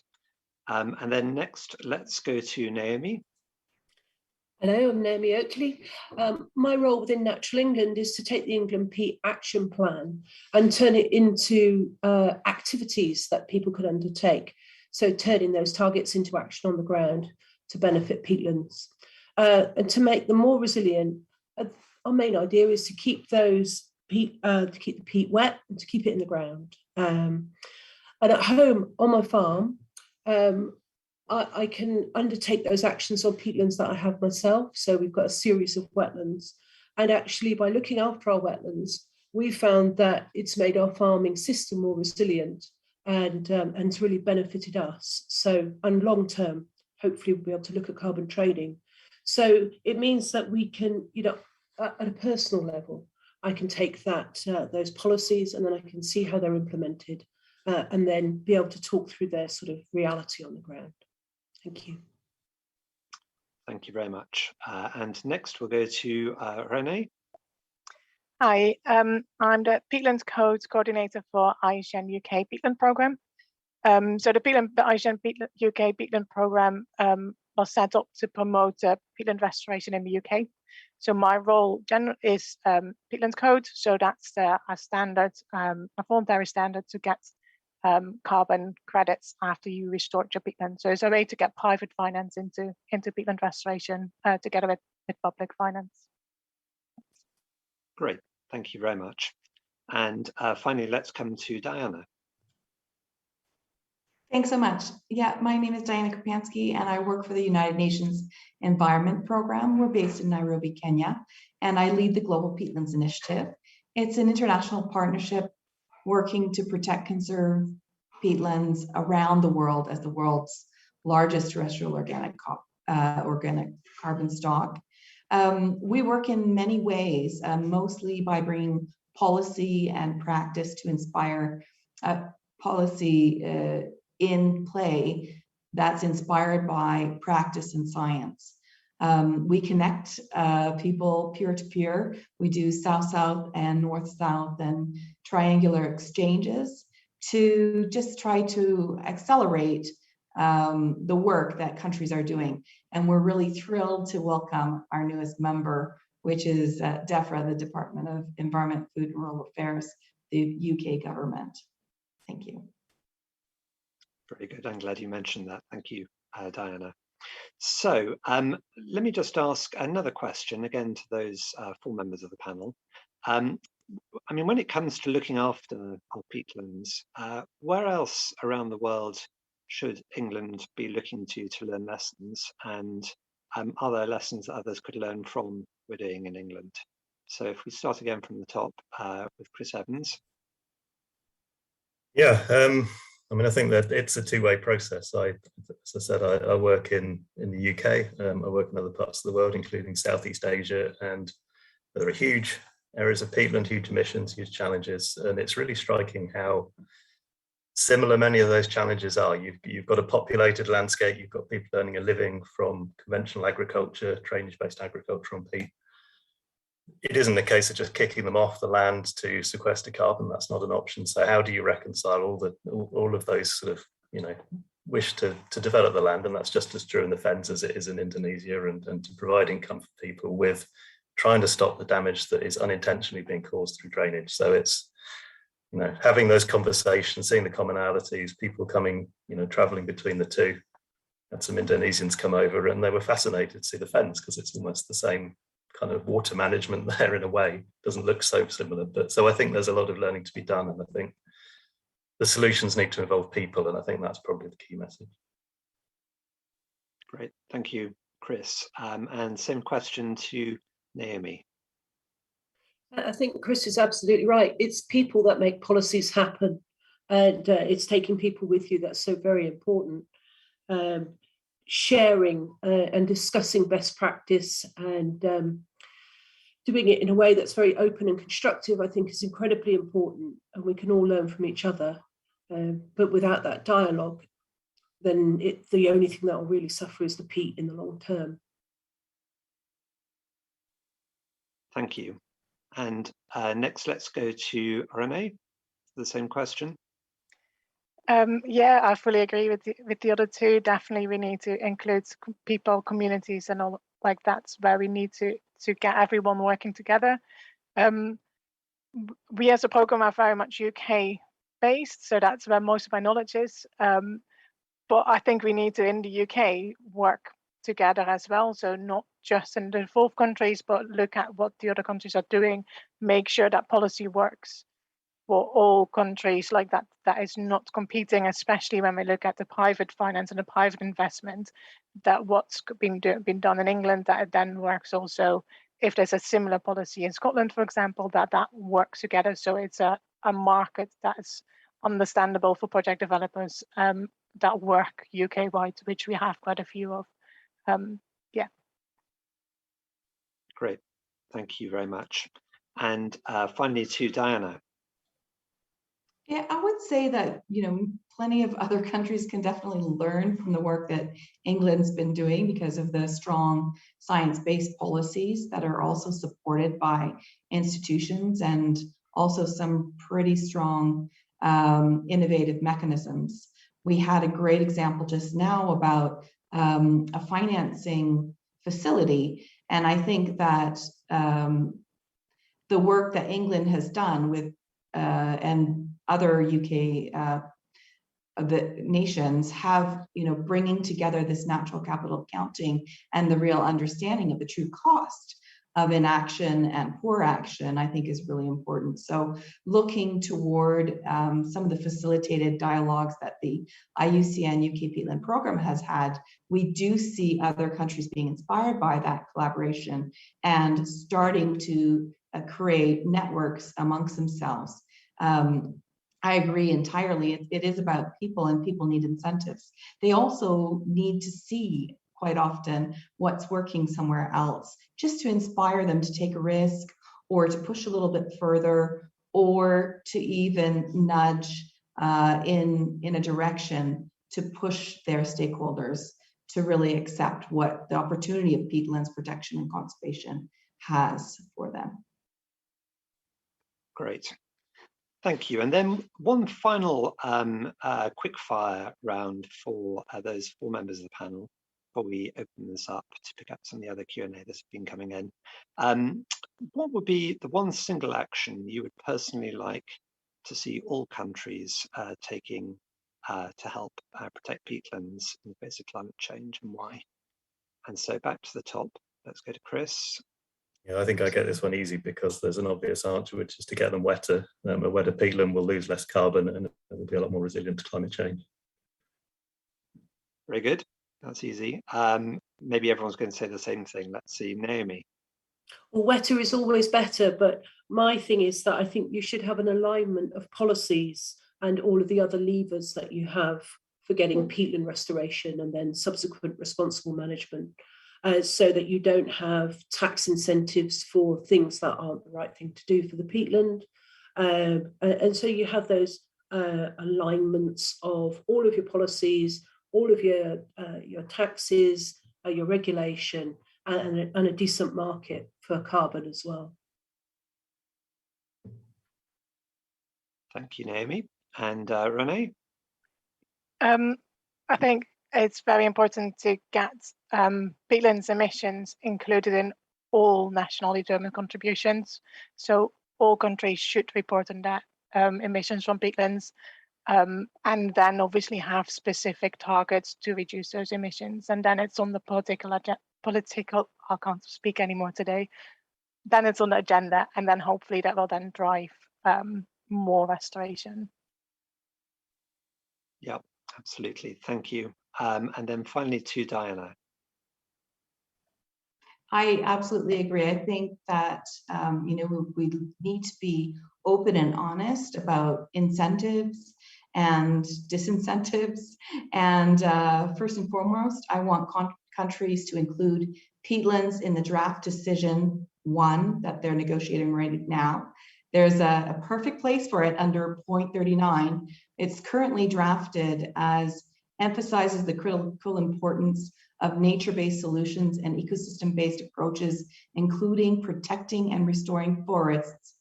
And then next, let's go to Naomi. Hello, I'm Naomi Oakley. My role within Natural England is to take the England Peat Action Plan and turn it into activities that people could undertake. So turning those targets into action on the ground to benefit peatlands. And to make them more resilient, our main idea is to keep those peat, to keep the peat wet and to keep it in the ground. And at home on my farm, I can undertake those actions on peatlands that I have myself. So we've got a series of wetlands. And actually, by looking after our wetlands, we found that it's made our farming system more resilient and it's really benefited us. So, and long term, hopefully we'll be able to look at carbon trading. So it means that we can, you know, at a personal level, I can take that those policies and then I can see how they're implemented and then be able to talk through their sort of reality on the ground. Thank you. Thank you very much. And next we'll go to Renee. Hi, I'm the Peatlands Codes Coordinator for IUCN UK Peatland Programme. So the IUCN UK Peatland Programme was set up to promote peatland restoration in the UK. So my role is Peatlands Code. So that's a standard, a voluntary standard to get carbon credits after you restored your peatland. So it's a way to get private finance into peatland restoration together with public finance. Great, thank you very much. And finally, let's come to Diana. Thanks so much. Yeah, my name is Diana Kapansky and I work for the United Nations Environment Programme. We're based in Nairobi, Kenya, and I lead the Global Peatlands Initiative. It's an international partnership working to protect, conserve peatlands around the world as the world's largest terrestrial organic carbon stock. We work in many ways, mostly by bringing policy and practice to inspire policy in play that's inspired by practice and science. We connect people peer-to-peer. We do south-south and north-south and triangular exchanges to just try to accelerate the work that countries are doing. And we're really thrilled to welcome our newest member, which is Defra, the Department of Environment, Food and Rural Affairs, the UK government. Thank you. Very good. I'm glad you mentioned that. Thank you, Diana. So let me just ask another question again to those 4 members of the panel. I mean, when it comes to looking after our peatlands, where else around the world should England be looking to learn lessons? And are there lessons that others could learn from we're doing in England? So if we start again from the top with Chris Evans. Yeah, I mean, I think that it's a two-way process. As I said, I work in the UK. I work in other parts of the world, including Southeast Asia, and there are huge areas of peatland, huge emissions, huge challenges, and it's really striking how similar many of those challenges are. You've got a populated landscape, you've got people earning a living from conventional agriculture, drainage-based agriculture on peat. It isn't a case of just kicking them off the land to sequester carbon. That's not an option. So how do you reconcile all of those sort of, wish to develop the land? And that's just as true in the fens as it is in Indonesia, and to provide income for people with trying to stop the damage that is unintentionally being caused through drainage. So it's, having those conversations, seeing the commonalities, people coming, traveling between the two. Had some Indonesians come over and they were fascinated to see the fens because it's almost the same kind of water management there in a way. Doesn't look so similar, but so I think there's a lot of learning to be done, and I think the solutions need to involve people, and I think that's probably the key message. Great, thank you, Chris. And same question to Naomi. I think Chris is absolutely right. It's people that make policies happen, and it's taking people with you that's so very important. Sharing and discussing best practice and doing it in a way that's very open and constructive, I think, is incredibly important, and we can all learn from each other. But without that dialogue, then the only thing that will really suffer is the peat in the long term. Thank you. And next, let's go to Renee. The same question. Yeah, I fully agree with the other two. Definitely, we need to include people, communities, and all like that's where we need to get everyone working together. We as a program are very much UK based, so that's where most of my knowledge is. But I think we need to, in the UK, work together as well. So not just in the involved countries, but look at what the other countries are doing, make sure that policy works for all countries like that is not competing, especially when we look at the private finance and the private investment, that what's been done in England, that it then works also if there's a similar policy in Scotland, for example, that works together. So it's a market that is understandable for project developers that work UK-wide, which we have quite a few of. Yeah. Great, thank you very much. And finally to Diana. Yeah, I would say that, plenty of other countries can definitely learn from the work that England's been doing because of the strong science-based policies that are also supported by institutions and also some pretty strong innovative mechanisms. We had a great example just now about a financing facility, and I think that the work that England has done with and other UK the nations have, bringing together this natural capital accounting and the real understanding of the true cost of inaction and poor action, I think is really important. So looking toward some of the facilitated dialogues that the IUCN UK Peatland program has had, we do see other countries being inspired by that collaboration and starting to create networks amongst themselves. I agree entirely. It is about people, and people need incentives. They also need to see quite often what's working somewhere else, just to inspire them to take a risk or to push a little bit further, or to even nudge in a direction to push their stakeholders to really accept what the opportunity of peatlands protection and conservation has for them. Great. Thank you. And then one final quick fire round for those 4 members of the panel before we open this up to pick up some of the other Q&A that's been coming in. What would be the one single action you would personally like to see all countries taking to help protect peatlands in the face of climate change, and why? And so back to the top, let's go to Chris. Yeah, I think I get this one easy because there's an obvious answer, which is to get them wetter. A wetter peatland will lose less carbon and it will be a lot more resilient to climate change. Very good. That's easy. Maybe everyone's going to say the same thing. Let's see, Naomi. Well, wetter is always better, but my thing is that I think you should have an alignment of policies and all of the other levers that you have for getting peatland restoration and then subsequent responsible management, so that you don't have tax incentives for things that aren't the right thing to do for the peatland. And so you have those alignments of all of your policies, all of your taxes, your regulation, and a decent market for carbon as well. Thank you, Naomi. And Renee? I think it's very important to get peatlands emissions included in all nationally determined contributions. So all countries should report on that emissions from peatlands, and then obviously have specific targets to reduce those emissions. And then it's on the political, I can't speak anymore today. Then it's on the agenda, and then hopefully that will then drive more restoration. Yeah, absolutely. Thank you. And then finally to Diana. I absolutely agree. I think that we need to be open and honest about incentives and disincentives. And first and foremost, I want countries to include peatlands in the draft decision 1 that they're negotiating right now. There's a perfect place for it under point 39. It's currently drafted as emphasizes the critical importance of nature-based solutions and ecosystem-based approaches, including protecting and restoring forests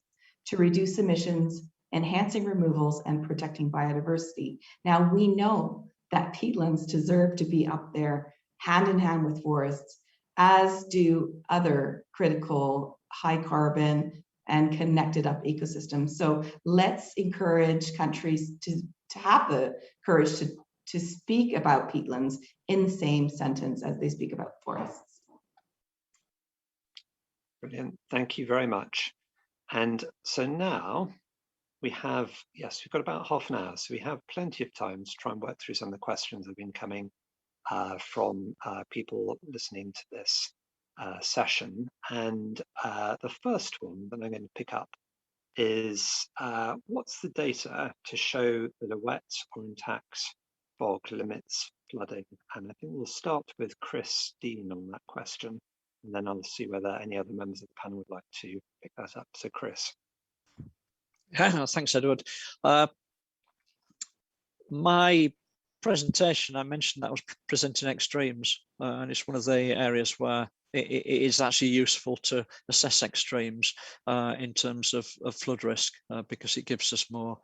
to reduce emissions, enhancing removals, and protecting biodiversity. Now, we know that peatlands deserve to be up there hand in hand with forests, as do other critical high carbon and connected up ecosystems. So let's encourage countries to have the courage to speak about peatlands in the same sentence as they speak about forests. Brilliant. Thank you very much. And so now we've got about half an hour. So we have plenty of time to try and work through some of the questions that have been coming from people listening to this session. And the first one that I'm going to pick up is what's the data to show that a wet or intact bog limits flooding? And I think we'll start with Chris Dean on that question, and then I'll see whether any other members of the panel would like to pick that up. So Chris. Yeah, thanks, Edward. My presentation, I mentioned that I was presenting extremes, and it's one of the areas where it is actually useful to assess extremes in terms of flood risk, because it gives us more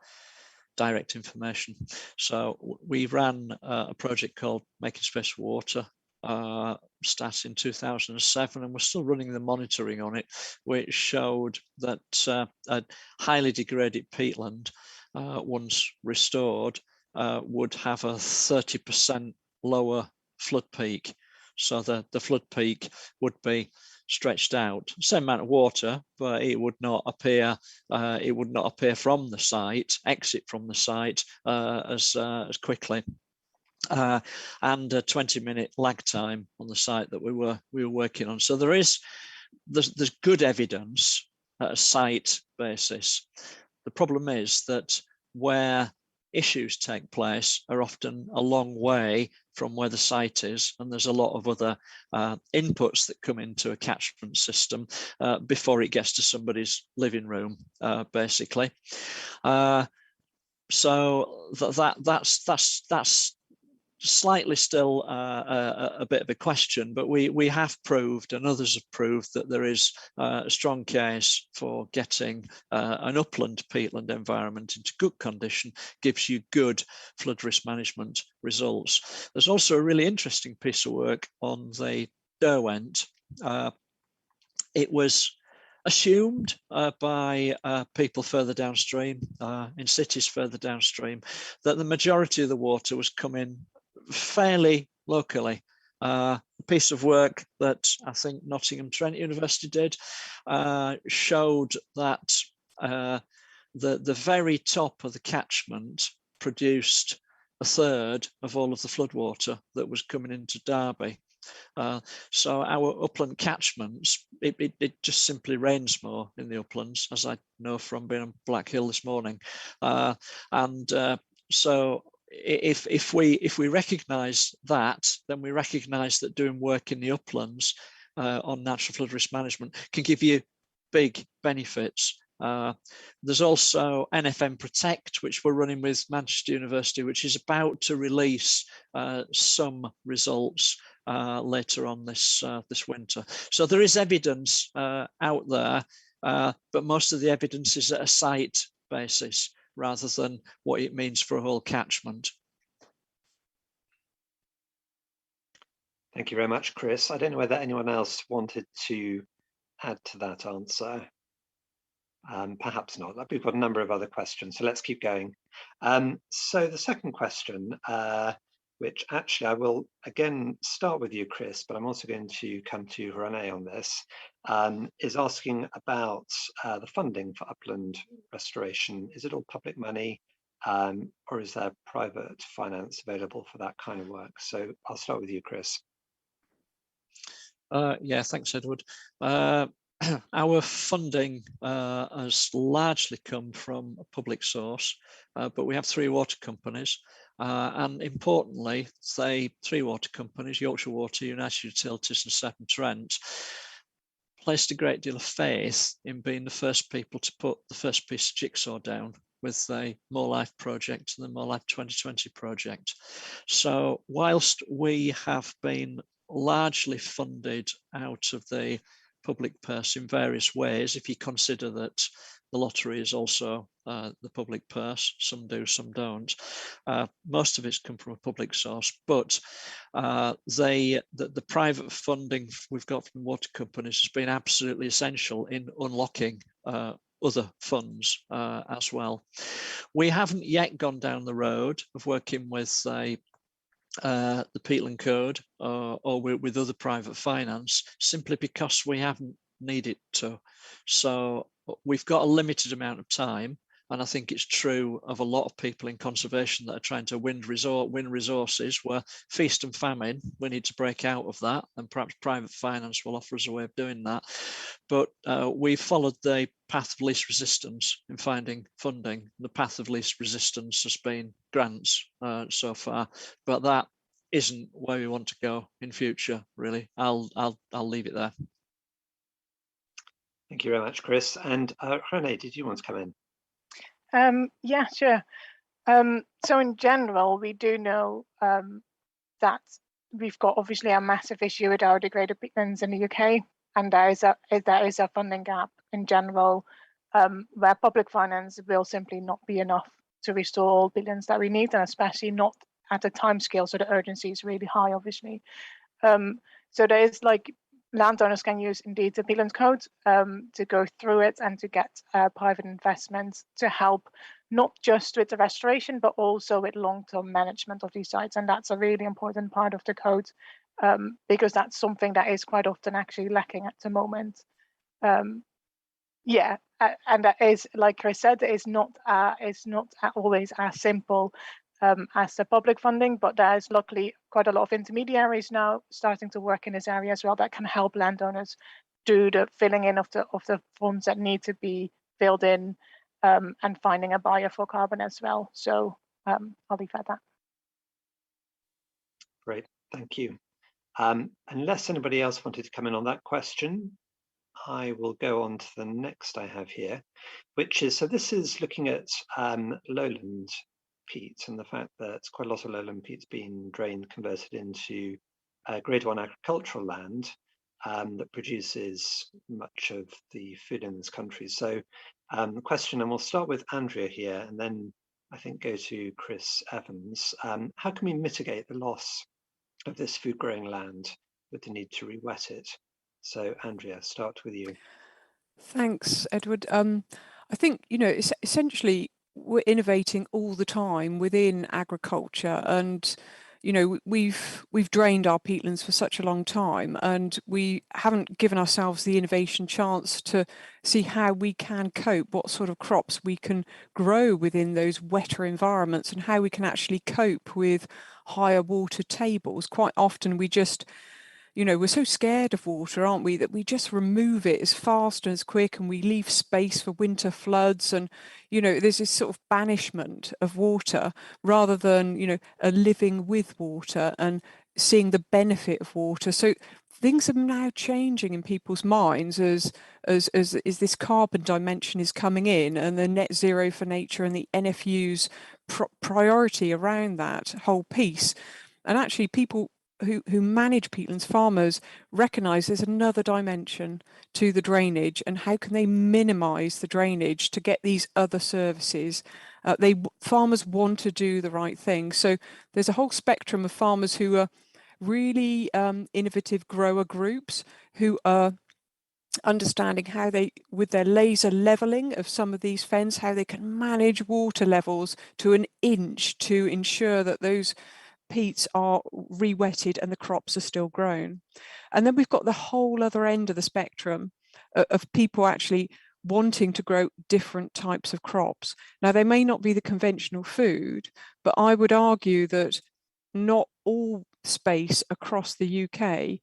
direct information. So we ran a project called Making Space for Water, started in 2007, and we're still running the monitoring on it, which showed that a highly degraded peatland, once restored, would have a 30% lower flood peak. So the flood peak would be stretched out, same amount of water, but it would not appear. It would not appear from the site, exit from the site as quickly, and a 20-minute lag time on the site that we were working on. So there's good evidence at a site basis. The problem is that where issues take place are often a long way from where the site is, and there's a lot of other inputs that come into a catchment system before it gets to somebody's living room, basically. So that's slightly still a bit of a question, but we have proved, and others have proved, that there is a strong case for getting an upland peatland environment into good condition, gives you good flood risk management results. There's also a really interesting piece of work on the Derwent. It was assumed by people further downstream, in cities further downstream, that the majority of the water was coming fairly locally. A piece of work that I think Nottingham Trent University did showed that the very top of the catchment produced a third of all of the floodwater that was coming into Derby. So our upland catchments, it just simply rains more in the uplands, as I know from being on Black Hill this morning. So if we recognise that, then we recognise that doing work in the uplands on natural flood risk management can give you big benefits. There's also NFM Protect, which we're running with Manchester University, which is about to release some results later on this winter. So there is evidence out there, but most of the evidence is at a site basis rather than what it means for a whole catchment. Thank you very much, Chris. I don't know whether anyone else wanted to add to that answer. Perhaps not. We've got a number of other questions, so let's keep going. So the second question, which actually I will again start with you, Chris, but I'm also going to come to René on this, is asking about the funding for upland restoration. Is it all public money, or is there private finance available for that kind of work? So I'll start with you, Chris. Yeah, thanks, Edward. Our funding has largely come from a public source, but we have 3 water companies, and importantly, three water companies, Yorkshire Water, United Utilities and Sediment Trap, placed a great deal of faith in being the first people to put the first piece of jigsaw down with the More Life project and the More Life 2020 project. So whilst we have been largely funded out of the public purse in various ways, if you consider that the lottery is also the public purse, some do, some don't. Most of it's come from a public source, but the private funding we've got from water companies has been absolutely essential in unlocking other funds as well. We haven't yet gone down the road of working with the Peatland Code or with other private finance, simply because we haven't needed to. So we've got a limited amount of time, and I think it's true of a lot of people in conservation that are trying to win resources where feast and famine, we need to break out of that, and perhaps private finance will offer us a way of doing that. But we've followed the path of least resistance in finding funding. The path of least resistance has been grants so far, but that isn't where we want to go in future, really. I'll leave it there. Thank you very much, Chris. And René, did you want to come in? Yeah, sure. So in general, we do know that we've got obviously a massive issue with our degraded peatlands in the UK, and there is a funding gap in general, where public finance will simply not be enough to restore all peatlands that we need, and especially not at a time scale, so the urgency is really high, obviously. So there is, like, landowners can use indeed the Peatlands Code to go through it and to get private investments to help not just with the restoration, but also with long-term management of these sites. And that's a really important part of the code, because that's something that is quite often actually lacking at the moment. Yeah, and that is, like Chris said, it's not always as simple as the public funding, but there's luckily quite a lot of intermediaries now starting to work in this area as well that can help landowners do the filling in of the funds that need to be filled in, and finding a buyer for carbon as well. So I'll leave it at that. Great, thank you. Unless anybody else wanted to come in on that question, I will go on to the next I have here, which is, so this is looking at Lowland peat and the fact that quite a lot of lowland peat's been drained, converted into grade 1 agricultural land that produces much of the food in this country. So the question, and we'll start with Andrea here and then I think go to Chris Evans. How can we mitigate the loss of this food growing land with the need to re-wet it? So Andrea, start with you. Thanks, Edward. I think, essentially we're innovating all the time within agriculture, and we've drained our peatlands for such a long time, and we haven't given ourselves the innovation chance to see how we can cope, what sort of crops we can grow within those wetter environments, and how we can actually cope with higher water tables. Quite often we just we're so scared of water, aren't we, that we just remove it as fast and as quick, and we leave space for winter floods. And, there's this sort of banishment of water rather than, a living with water and seeing the benefit of water. So things are now changing in people's minds as this carbon dimension is coming in, and the net zero for nature and the NFU's priority around that whole piece. And actually people who manage peatlands, farmers, recognise there's another dimension to the drainage, and how can they minimise the drainage to get these other services. Farmers want to do the right thing. So there's a whole spectrum of farmers who are really innovative grower groups who are understanding how they, with their laser levelling of some of these fens, how they can manage water levels to an inch to ensure that those peats are re-wetted and the crops are still grown. And then we've got the whole other end of the spectrum of people actually wanting to grow different types of crops. Now, they may not be the conventional food, but I would argue that not all space across the UK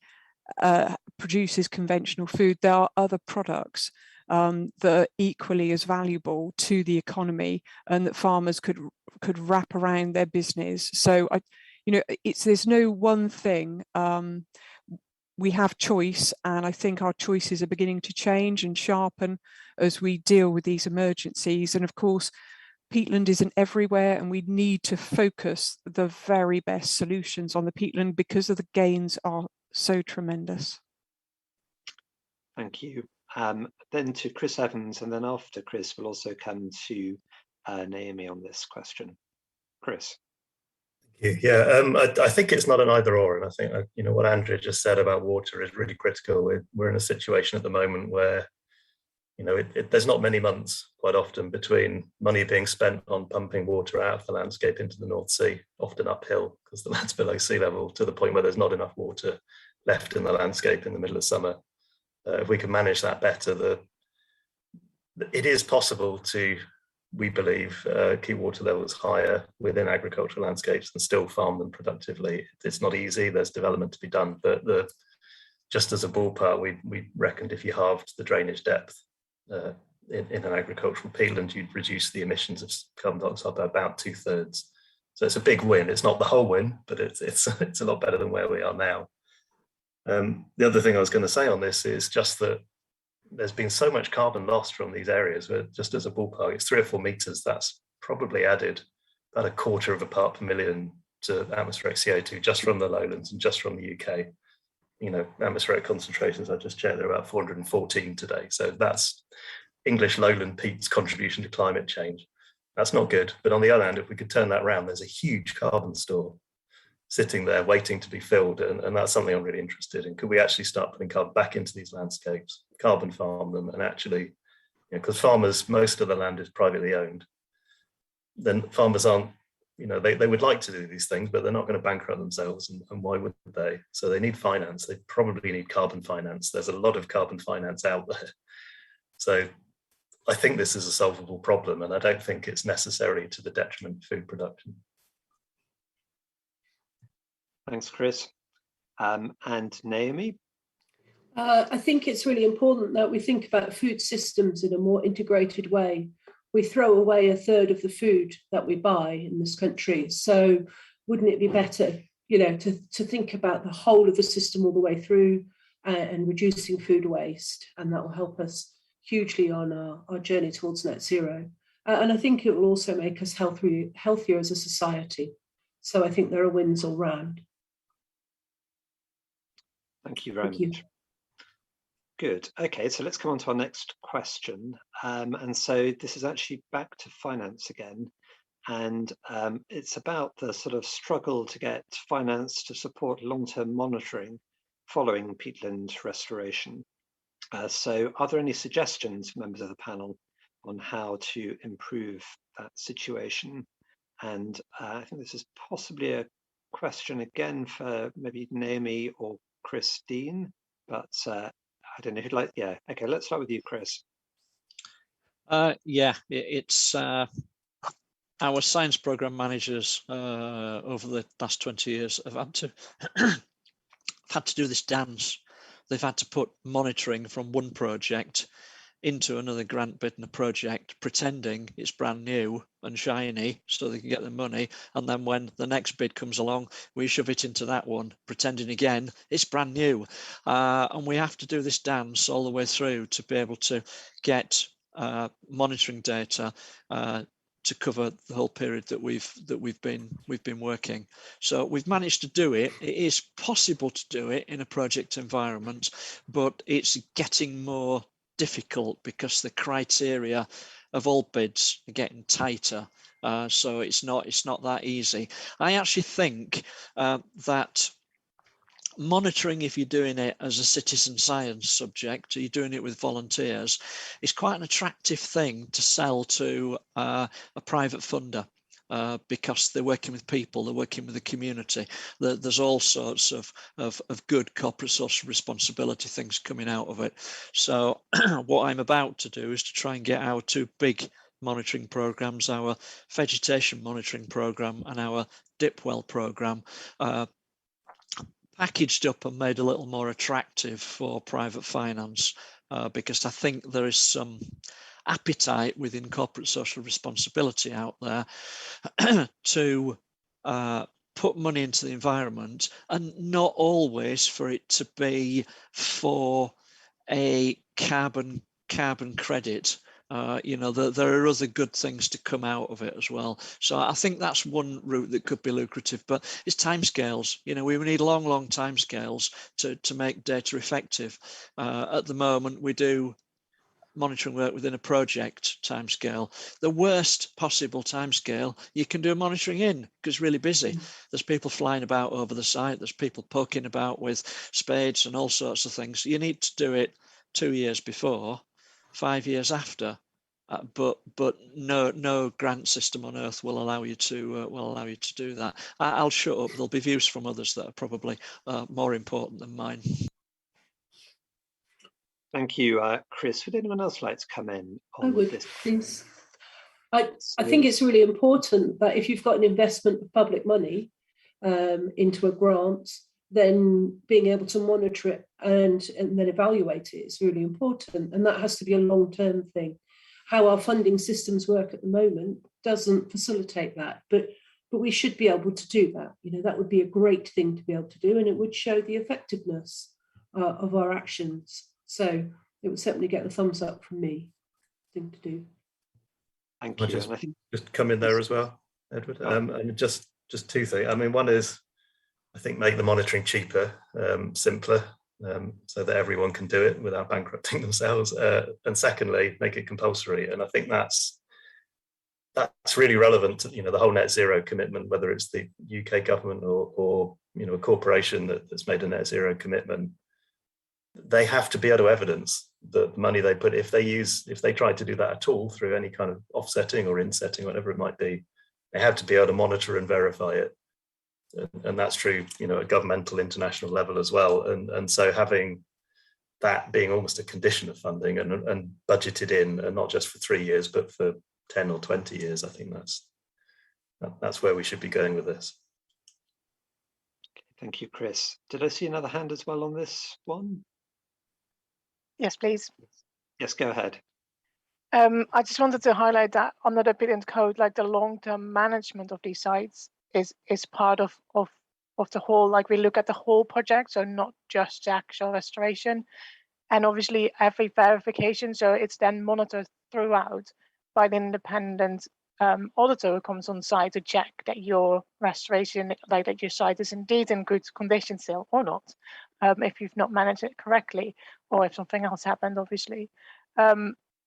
produces conventional food. There are other products that are equally as valuable to the economy, and that farmers could wrap around their business. So there's no one thing. We have choice, and I think our choices are beginning to change and sharpen as we deal with these emergencies. And of course, peatland isn't everywhere, and we need to focus the very best solutions on the peatland because of the gains are so tremendous. Thank you. Then to Chris Evans, and then after Chris, we'll also come to Naomi on this question. Chris. Yeah, I think it's not an either or, and I think what Andrea just said about water is really critical. We're in a situation at the moment where there's not many months quite often between money being spent on pumping water out of the landscape into the North Sea, often uphill because the land's below sea level, to the point where there's not enough water left in the landscape in the middle of summer. If we can manage that better, it is possible to, we believe, keep water levels higher within agricultural landscapes and still farm them productively. It's not easy, there's development to be done, but just as a ballpark, we reckoned if you halved the drainage depth in an agricultural peatland, you'd reduce the emissions of carbon dioxide by about 2/3. So it's a big win. It's not the whole win, but it's a lot better than where we are now. The other thing I was going to say on this is just that there's been so much carbon lost from these areas, where just as a ballpark, it's 3 or 4 meters. That's probably added about 1/4 of a part per million to atmospheric CO2 just from the lowlands and just from the UK. Atmospheric concentrations, I just checked, they're about 414 today. So that's English lowland peat's contribution to climate change. That's not good. But on the other hand, if we could turn that around, there's a huge carbon store sitting there waiting to be filled. And that's something I'm really interested in. Could we actually start putting carbon back into these landscapes, carbon farm them, and actually, because farmers, most of the land is privately owned, then farmers aren't, they would like to do these things, but they're not going to bankrupt themselves. And why would they? So they need finance. They probably need carbon finance. There's a lot of carbon finance out there. So I think this is a solvable problem, and I don't think it's necessarily to the detriment of food production. Thanks, Chris. And Naomi? I think it's really important that we think about food systems in a more integrated way. We throw away 1/3 of the food that we buy in this country. So wouldn't it be better, to think about the whole of the system all the way through and reducing food waste? And that will help us hugely on our journey towards net zero. And I think it will also make us healthier as a society. So I think there are wins all round. Thank you very much. Good. Okay, so let's come on to our next question. And so this is actually back to finance again. And it's about the sort of struggle to get finance to support long-term monitoring following peatland restoration. So are there any suggestions, members of the panel, on how to improve that situation? And I think this is possibly a question again for maybe Naomi or Christine, but I don't know who'd like, yeah, okay, let's start with you, Chris. Yeah, it's our science program managers over the last 20 years have had to do this dance. They've had to put monitoring from one project into another grant bid and a project, pretending it's brand new and shiny so they can get the money, and then when the next bid comes along, we shove it into that one, pretending again it's brand new. And we have to do this dance all the way through to be able to get monitoring data to cover the whole period that we've been working. So we've managed to do it. It is possible to do it in a project environment, but it's getting more difficult because the criteria of all bids are getting tighter. So it's not that easy. I actually think that monitoring, if you're doing it as a citizen science subject, or you're doing it with volunteers, is quite an attractive thing to sell to a private funder. Because they're working with people, they're working with the community. There's all sorts of good corporate social responsibility things coming out of it. So what I'm about to do is to try and get our two big monitoring programs, our vegetation monitoring program and our dip well program, packaged up and made a little more attractive for private finance, because I think there is some appetite within corporate social responsibility out there to put money into the environment, and not always for it to be for a carbon credit. You know, there are other good things to come out of it as well. So I think that's one route that could be lucrative, but it's timescales. You know, we need long timescales to make data effective. At the moment, we do monitoring work within a project timescale. The worst possible timescale you can do monitoring in, because it's really busy. There's people flying about over the site. There's people poking about with spades and all sorts of things. You need to do it 2 years before, 5 years after. But no grant system on earth will allow you to do that. I'll shut up. There'll be views from others that are probably more important than mine. Thank you, Chris. Would anyone else like to come in on this? Please. I think it's really important that if you've got an investment of public money into a grant, then being able to monitor it and then evaluate it is really important. And that has to be a long-term thing. How our funding systems work at the moment doesn't facilitate that, but we should be able to do that. You know, that would be a great thing to be able to do, and it would show the effectiveness of our actions. So it would certainly get the thumbs up from me. Thing to do. Thank you. Just come in there as well, Edward. And just two things. I mean, one is, I think, make the monitoring cheaper, simpler, so that everyone can do it without bankrupting themselves. And secondly, make it compulsory. And I think that's really relevant to, you know, the whole net zero commitment, whether it's the UK government or you know, a corporation that's made a net zero commitment. They have to be able to evidence the money they put, if they try to do that at all through any kind of offsetting or insetting, whatever it might be, they have to be able to monitor and verify it. And that's true, you know, at governmental international level as well. And so having that being almost a condition of funding and budgeted in, and not just for 3 years, but for 10 or 20 years, I think that's where we should be going with this. Thank you, Chris. Did I see another hand as well on this one? Yes, please. Yes, go ahead. I just wanted to highlight that under the Peatland Code, like the long-term management of these sites is part of the whole, like we look at the whole project, so not just the actual restoration. And obviously every verification, so it's then monitored throughout by the independent auditor who comes on site to check that your restoration, like that your site is indeed in good condition still or not, if you've not managed it correctly, or if something else happened, obviously.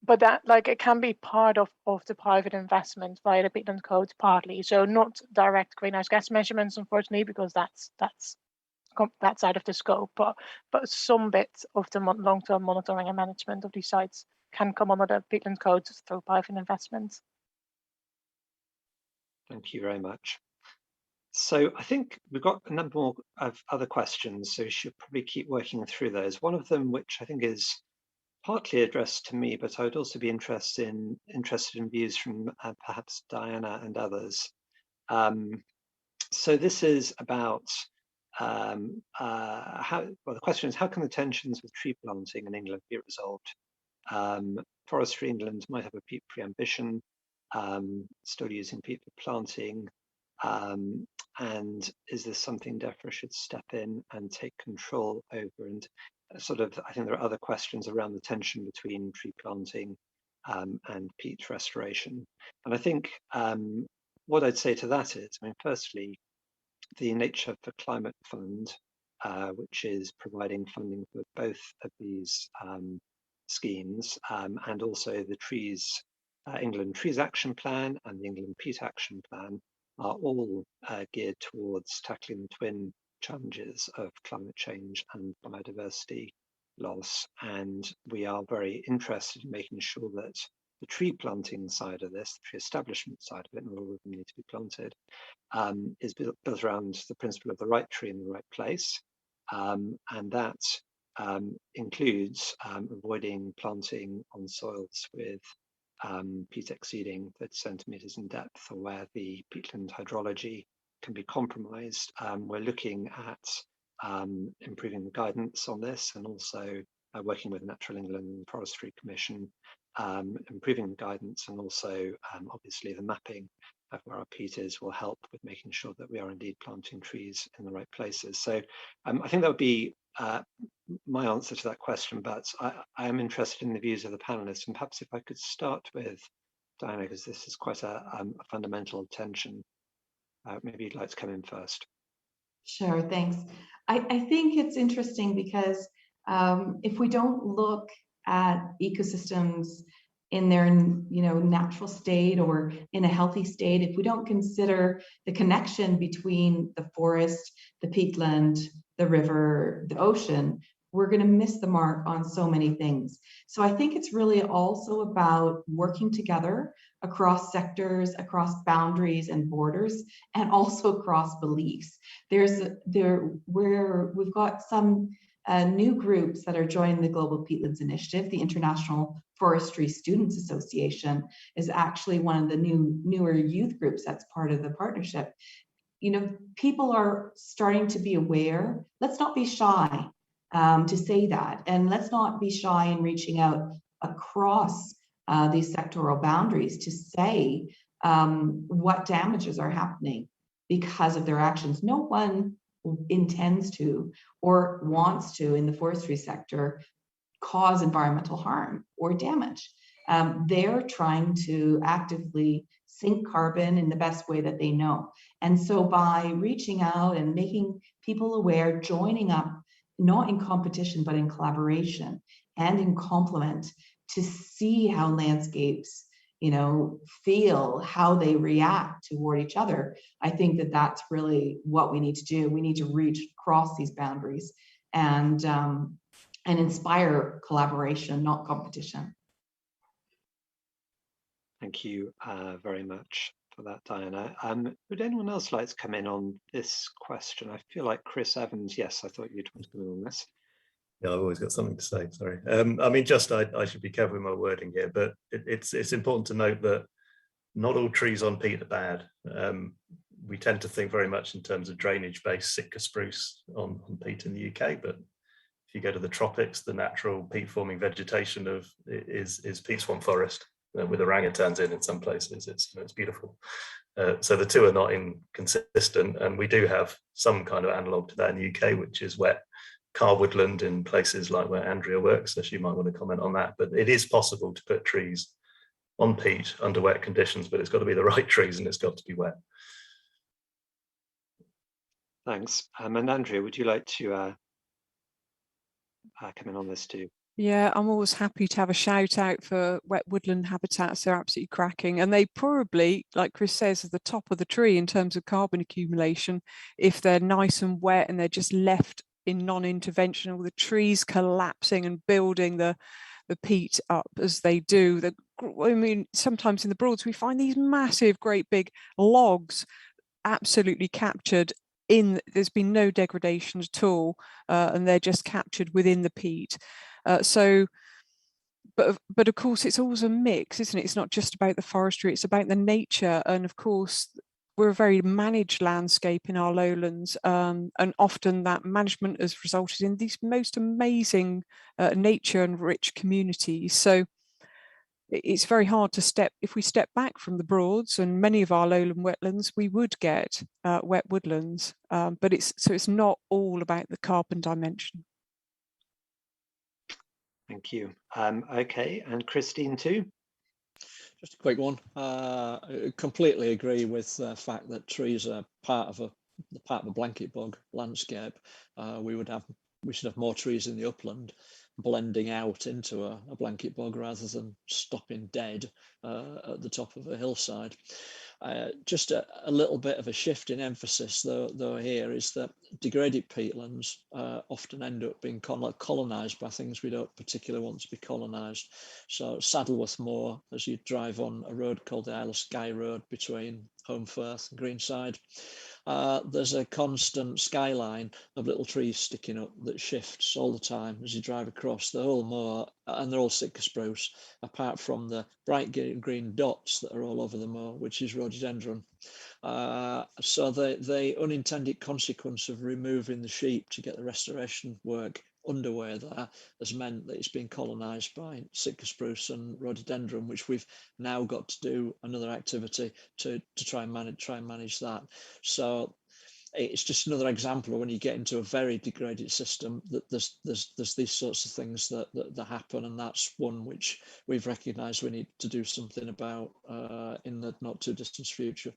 But that, like, it can be part of the private investment via the Peatland Code partly. So not direct greenhouse gas measurements, unfortunately, because that's outside of the scope, but some bits of the long-term monitoring and management of these sites can come under the peatland codes through private investments. Thank you very much. So I think we've got a number more of other questions, so we should probably keep working through those. One of them, which I think is partly addressed to me, but I would also be interested in views from perhaps Diana and others. So this is about the question is, how can the tensions with tree planting in England be resolved? Forestry England might have a peat-free ambition, still using peat for planting, and is this something Defra should step in and take control over? And sort of, I think there are other questions around the tension between tree planting and peat restoration. And I think what I'd say to that is, I mean, firstly, the Nature for Climate Fund, which is providing funding for both of these schemes, and also the England Trees Action Plan and the England Peat Action Plan, are all geared towards tackling the twin challenges of climate change and biodiversity loss. And we are very interested in making sure that the tree planting side of this, the tree establishment side of it, not all of them need to be planted, is built around the principle of the right tree in the right place. And that includes avoiding planting on soils with peat exceeding 30 centimetres in depth, or where the peatland hydrology can be compromised. We're looking at improving the guidance on this, and also working with Natural England and the Forestry Commission, improving the guidance, and also obviously the mapping of where our peat is will help with making sure that we are indeed planting trees in the right places. So I think that would be my answer to that question, but I am interested in the views of the panelists, and perhaps if I could start with Diana, because this is quite a fundamental tension. Maybe you'd like to come in first. Sure, thanks. I think it's interesting because if we don't look at ecosystems in their natural state or in a healthy state, if we don't consider the connection between the forest, the peatland, the river, the ocean, we're going to miss the mark on so many things. So I think it's really also about working together across sectors, across boundaries and borders, and also across beliefs. We've got some new groups that are joining the Global Peatlands Initiative. The International Forestry Students Association is actually one of the newer youth groups that's part of the partnership. People are starting to be aware. Let's not be shy to say that, and let's not be shy in reaching out across these sectoral boundaries to say what damages are happening because of their actions. No one intends to or wants to, in the forestry sector, cause environmental harm or damage. They're trying to actively sink carbon in the best way that they know. And so by reaching out and making people aware, joining up, not in competition, but in collaboration and in complement, to see how landscapes, feel, how they react toward each other. I think that that's really what we need to do. We need to reach across these boundaries and inspire collaboration, not competition. Thank you very much for that, Diana. Would anyone else like to come in on this question? I feel like Chris Evans. Yes, I thought you'd want to come in on this. Yeah, I've always got something to say, sorry. I mean, I should be careful with my wording here, but it's important to note that not all trees on peat are bad. We tend to think very much in terms of drainage-based Sitka spruce on peat in the UK, but if you go to the tropics, the natural peat-forming vegetation is peat swamp forest with orangutans in some places. It's beautiful. So the two are not inconsistent, and we do have some kind of analogue to that in the UK, which is wet car woodland in places like where Andrea works, so she might want to comment on that. But it is possible to put trees on peat under wet conditions, but it's got to be the right trees and it's got to be wet. Thanks. And Andrea, would you like to come in on this too? Yeah, I'm always happy to have a shout out for wet woodland habitats. They're absolutely cracking. And they probably, like Chris says, are the top of the tree in terms of carbon accumulation. If they're nice and wet and they're just left in non-intervention, all the trees collapsing and building the peat up as they do. I mean, sometimes in the Broads, we find these massive, great big logs absolutely captured there's been no degradation at all, and they're just captured within the peat. But of course, it's always a mix, isn't it? It's not just about the forestry, it's about the nature. And of course, we're a very managed landscape in our lowlands, and often that management has resulted in these most amazing nature and rich communities. So it's very hard to if we step back from the Broads and many of our lowland wetlands, we would get wet woodlands, but it's not all about the carbon dimension. Thank you. Okay, and Christine too? Just a quick one. I completely agree with the fact that trees are part of a blanket bog landscape. We should have more trees in the upland, blending out into a blanket bog rather than stopping dead at the top of a hillside. Just a little bit of a shift in emphasis though here is that degraded peatlands often end up being colonised by things we don't particularly want to be colonised. So Saddleworth Moor, as you drive on a road called the Isle of Skye Road between Holmfirth and Greenside, there's a constant skyline of little trees sticking up that shifts all the time as you drive across the whole moor, and they're all Sitka spruce, apart from the bright green dots that are all over the moor, which is rhododendron. So the unintended consequence of removing the sheep to get the restoration work underway there has meant that it's been colonised by Sitka spruce and rhododendron, which we've now got to do another activity to try and manage that. So it's just another example of when you get into a very degraded system that there's these sorts of things that happen, and that's one which we've recognised we need to do something about in the not too distant future.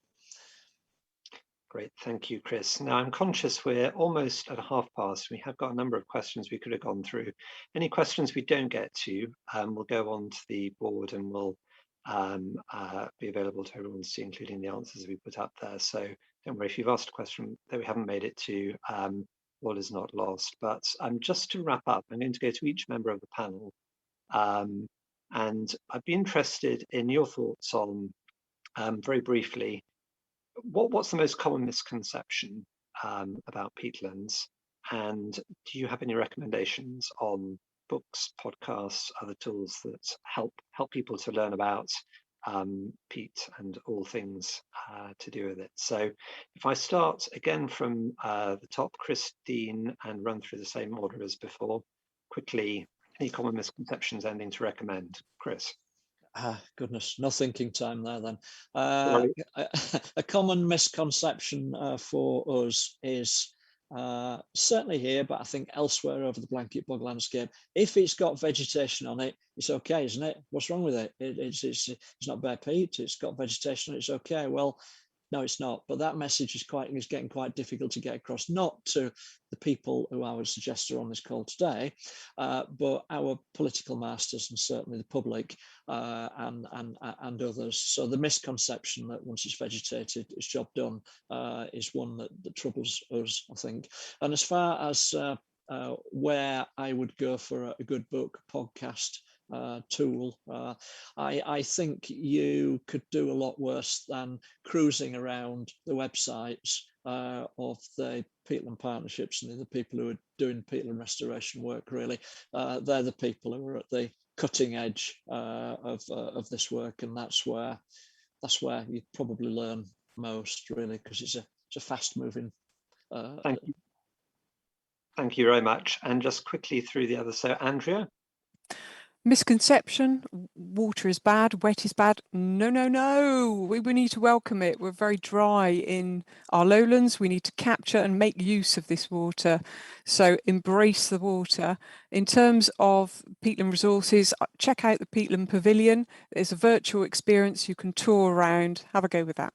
Great, thank you, Chris. Now I'm conscious we're almost at 1:30. We have got a number of questions we could have gone through. Any questions we don't get to, we'll go on to the board and we'll be available to everyone to see, including the answers we put up there. So don't worry if you've asked a question that we haven't made it to, all is not lost. But just to wrap up, I'm going to go to each member of the panel, and I'd be interested in your thoughts on, very briefly, what's the most common misconception about peatlands, and do you have any recommendations on books, podcasts, other tools that help people to learn about peat and all things to do with it? So if I start again from the top, Christine, and run through the same order as before, quickly, any common misconceptions, anything to recommend? Chris? Goodness, no thinking time there then. A common misconception for us is certainly here, but I think elsewhere over the blanket bog landscape, if it's got vegetation on it, it's okay, isn't it? What's wrong with it? It's not bare peat, it's got vegetation on it, it's okay. Well, no, it's not. But that message is getting quite difficult to get across, not to the people who I would suggest are on this call today, but our political masters and certainly the public and others. So the misconception that once it's vegetated, it's job done is one that troubles us, I think. And as far as where I would go for a good book, podcast, tool, I think you could do a lot worse than cruising around the websites of the peatland partnerships and the people who are doing peatland restoration work. Really, they're the people who are at the cutting edge of this work, and that's where you probably learn most, really, because it's a fast moving. Thank you very much. And just quickly through the others. So Andrea? Misconception, water is bad, wet is bad. No. We need to welcome it. We're very dry in our lowlands. We need to capture and make use of this water. So embrace the water. In terms of peatland resources, check out the Peatland Pavilion. There's a virtual experience you can tour around. Have a go with that.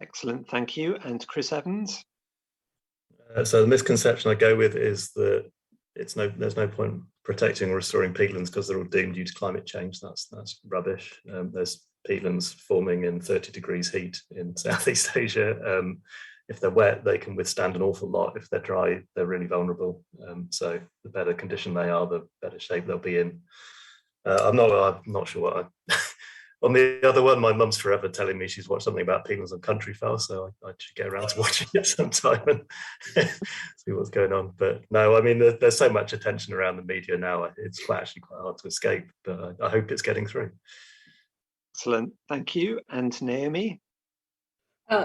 Excellent, thank you. And Chris Evans? So the misconception I go with is that there's no point protecting or restoring peatlands because they're all doomed due to climate change. That's rubbish. There's peatlands forming in 30 degrees heat in Southeast Asia. If they're wet, they can withstand an awful lot. If they're dry, they're really vulnerable. So the better condition they are, the better shape they'll be in. I'm not sure what on the other one, my mum's forever telling me she's watched something about peatlands on Countryfell, so I should get around to watching it sometime and see what's going on. But no, I mean, there's so much attention around the media now, it's actually quite hard to escape, but I hope it's getting through. Excellent, thank you. And Naomi?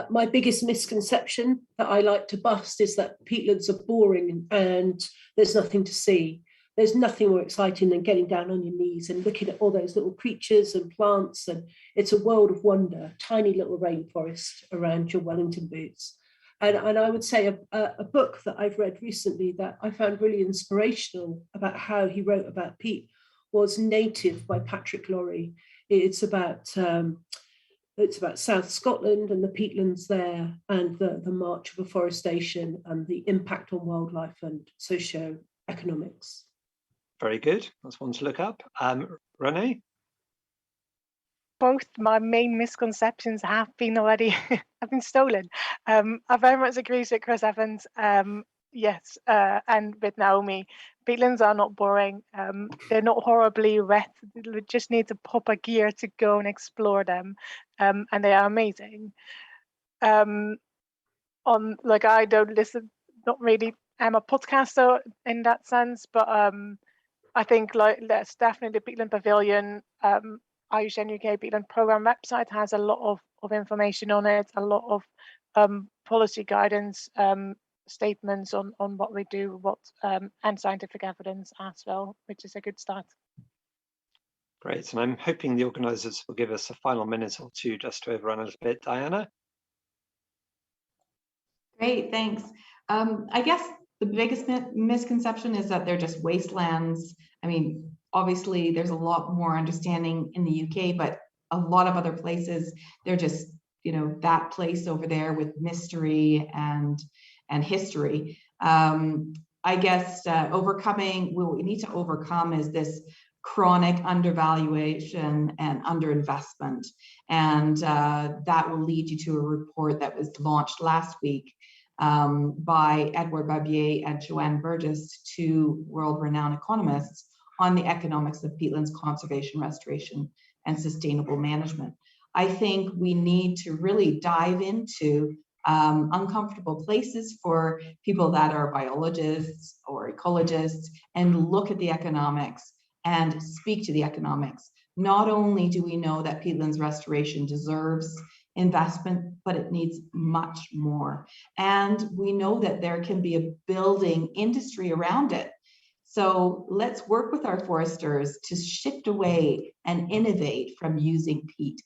My biggest misconception that I like to bust is that peatlands are boring and there's nothing to see. There's nothing more exciting than getting down on your knees and looking at all those little creatures and plants, and it's a world of wonder, tiny little rainforest around your Wellington boots. And I would say a book that I've read recently that I found really inspirational about how he wrote about peat was Native by Patrick Lorry. It's about South Scotland and the peatlands there, and the march of afforestation and the impact on wildlife and socio-economics. Very good. That's one to look up. Renee? Both my main misconceptions have been already have been stolen. I very much agree with Chris Evans. Yes, and with Naomi, peatlands are not boring. They're not horribly wet. You just need to pop a gear to go and explore them, and they are amazing. I don't listen, not really. I'm a podcaster in that sense, but I think that's definitely the Peatland Pavilion. IUCN UK Peatland Programme website has a lot of information on it, a lot of policy guidance, statements on what we do, and scientific evidence as well, which is a good start. Great, and I'm hoping the organisers will give us a final minute or two just to overrun a little bit. Diana? Great, thanks. I guess the biggest misconception is that they're just wastelands. I mean, obviously there's a lot more understanding in the UK, but a lot of other places, they're just, that place over there with mystery and history. I guess what we need to overcome is this chronic undervaluation and underinvestment. And that will lead you to a report that was launched last week by Edward Barbier and Joanne Burgess, two world-renowned economists, on the economics of peatlands conservation, restoration, and sustainable management. I think we need to really dive into uncomfortable places for people that are biologists or ecologists and look at the economics and speak to the economics. Not only do we know that peatlands restoration deserves investment, but it needs much more. And we know that there can be a building industry around it. So let's work with our foresters to shift away and innovate from using peat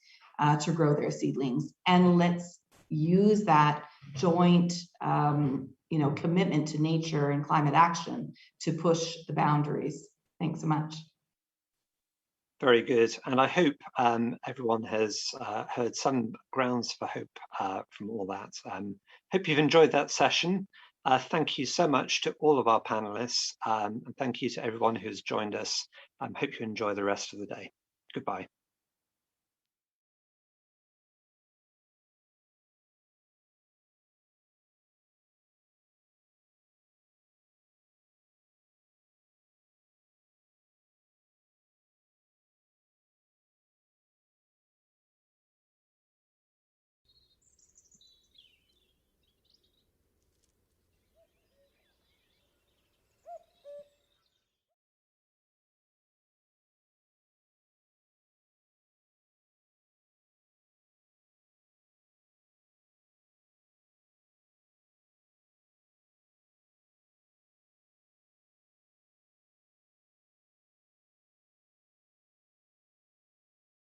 to grow their seedlings. And let's use that joint commitment to nature and climate action to push the boundaries. Thanks so much. Very good, and I hope everyone has heard some grounds for hope from all that. Hope you've enjoyed that session. Thank you so much to all of our panelists, and thank you to everyone who's joined us. Hope you enjoy the rest of the day. Goodbye.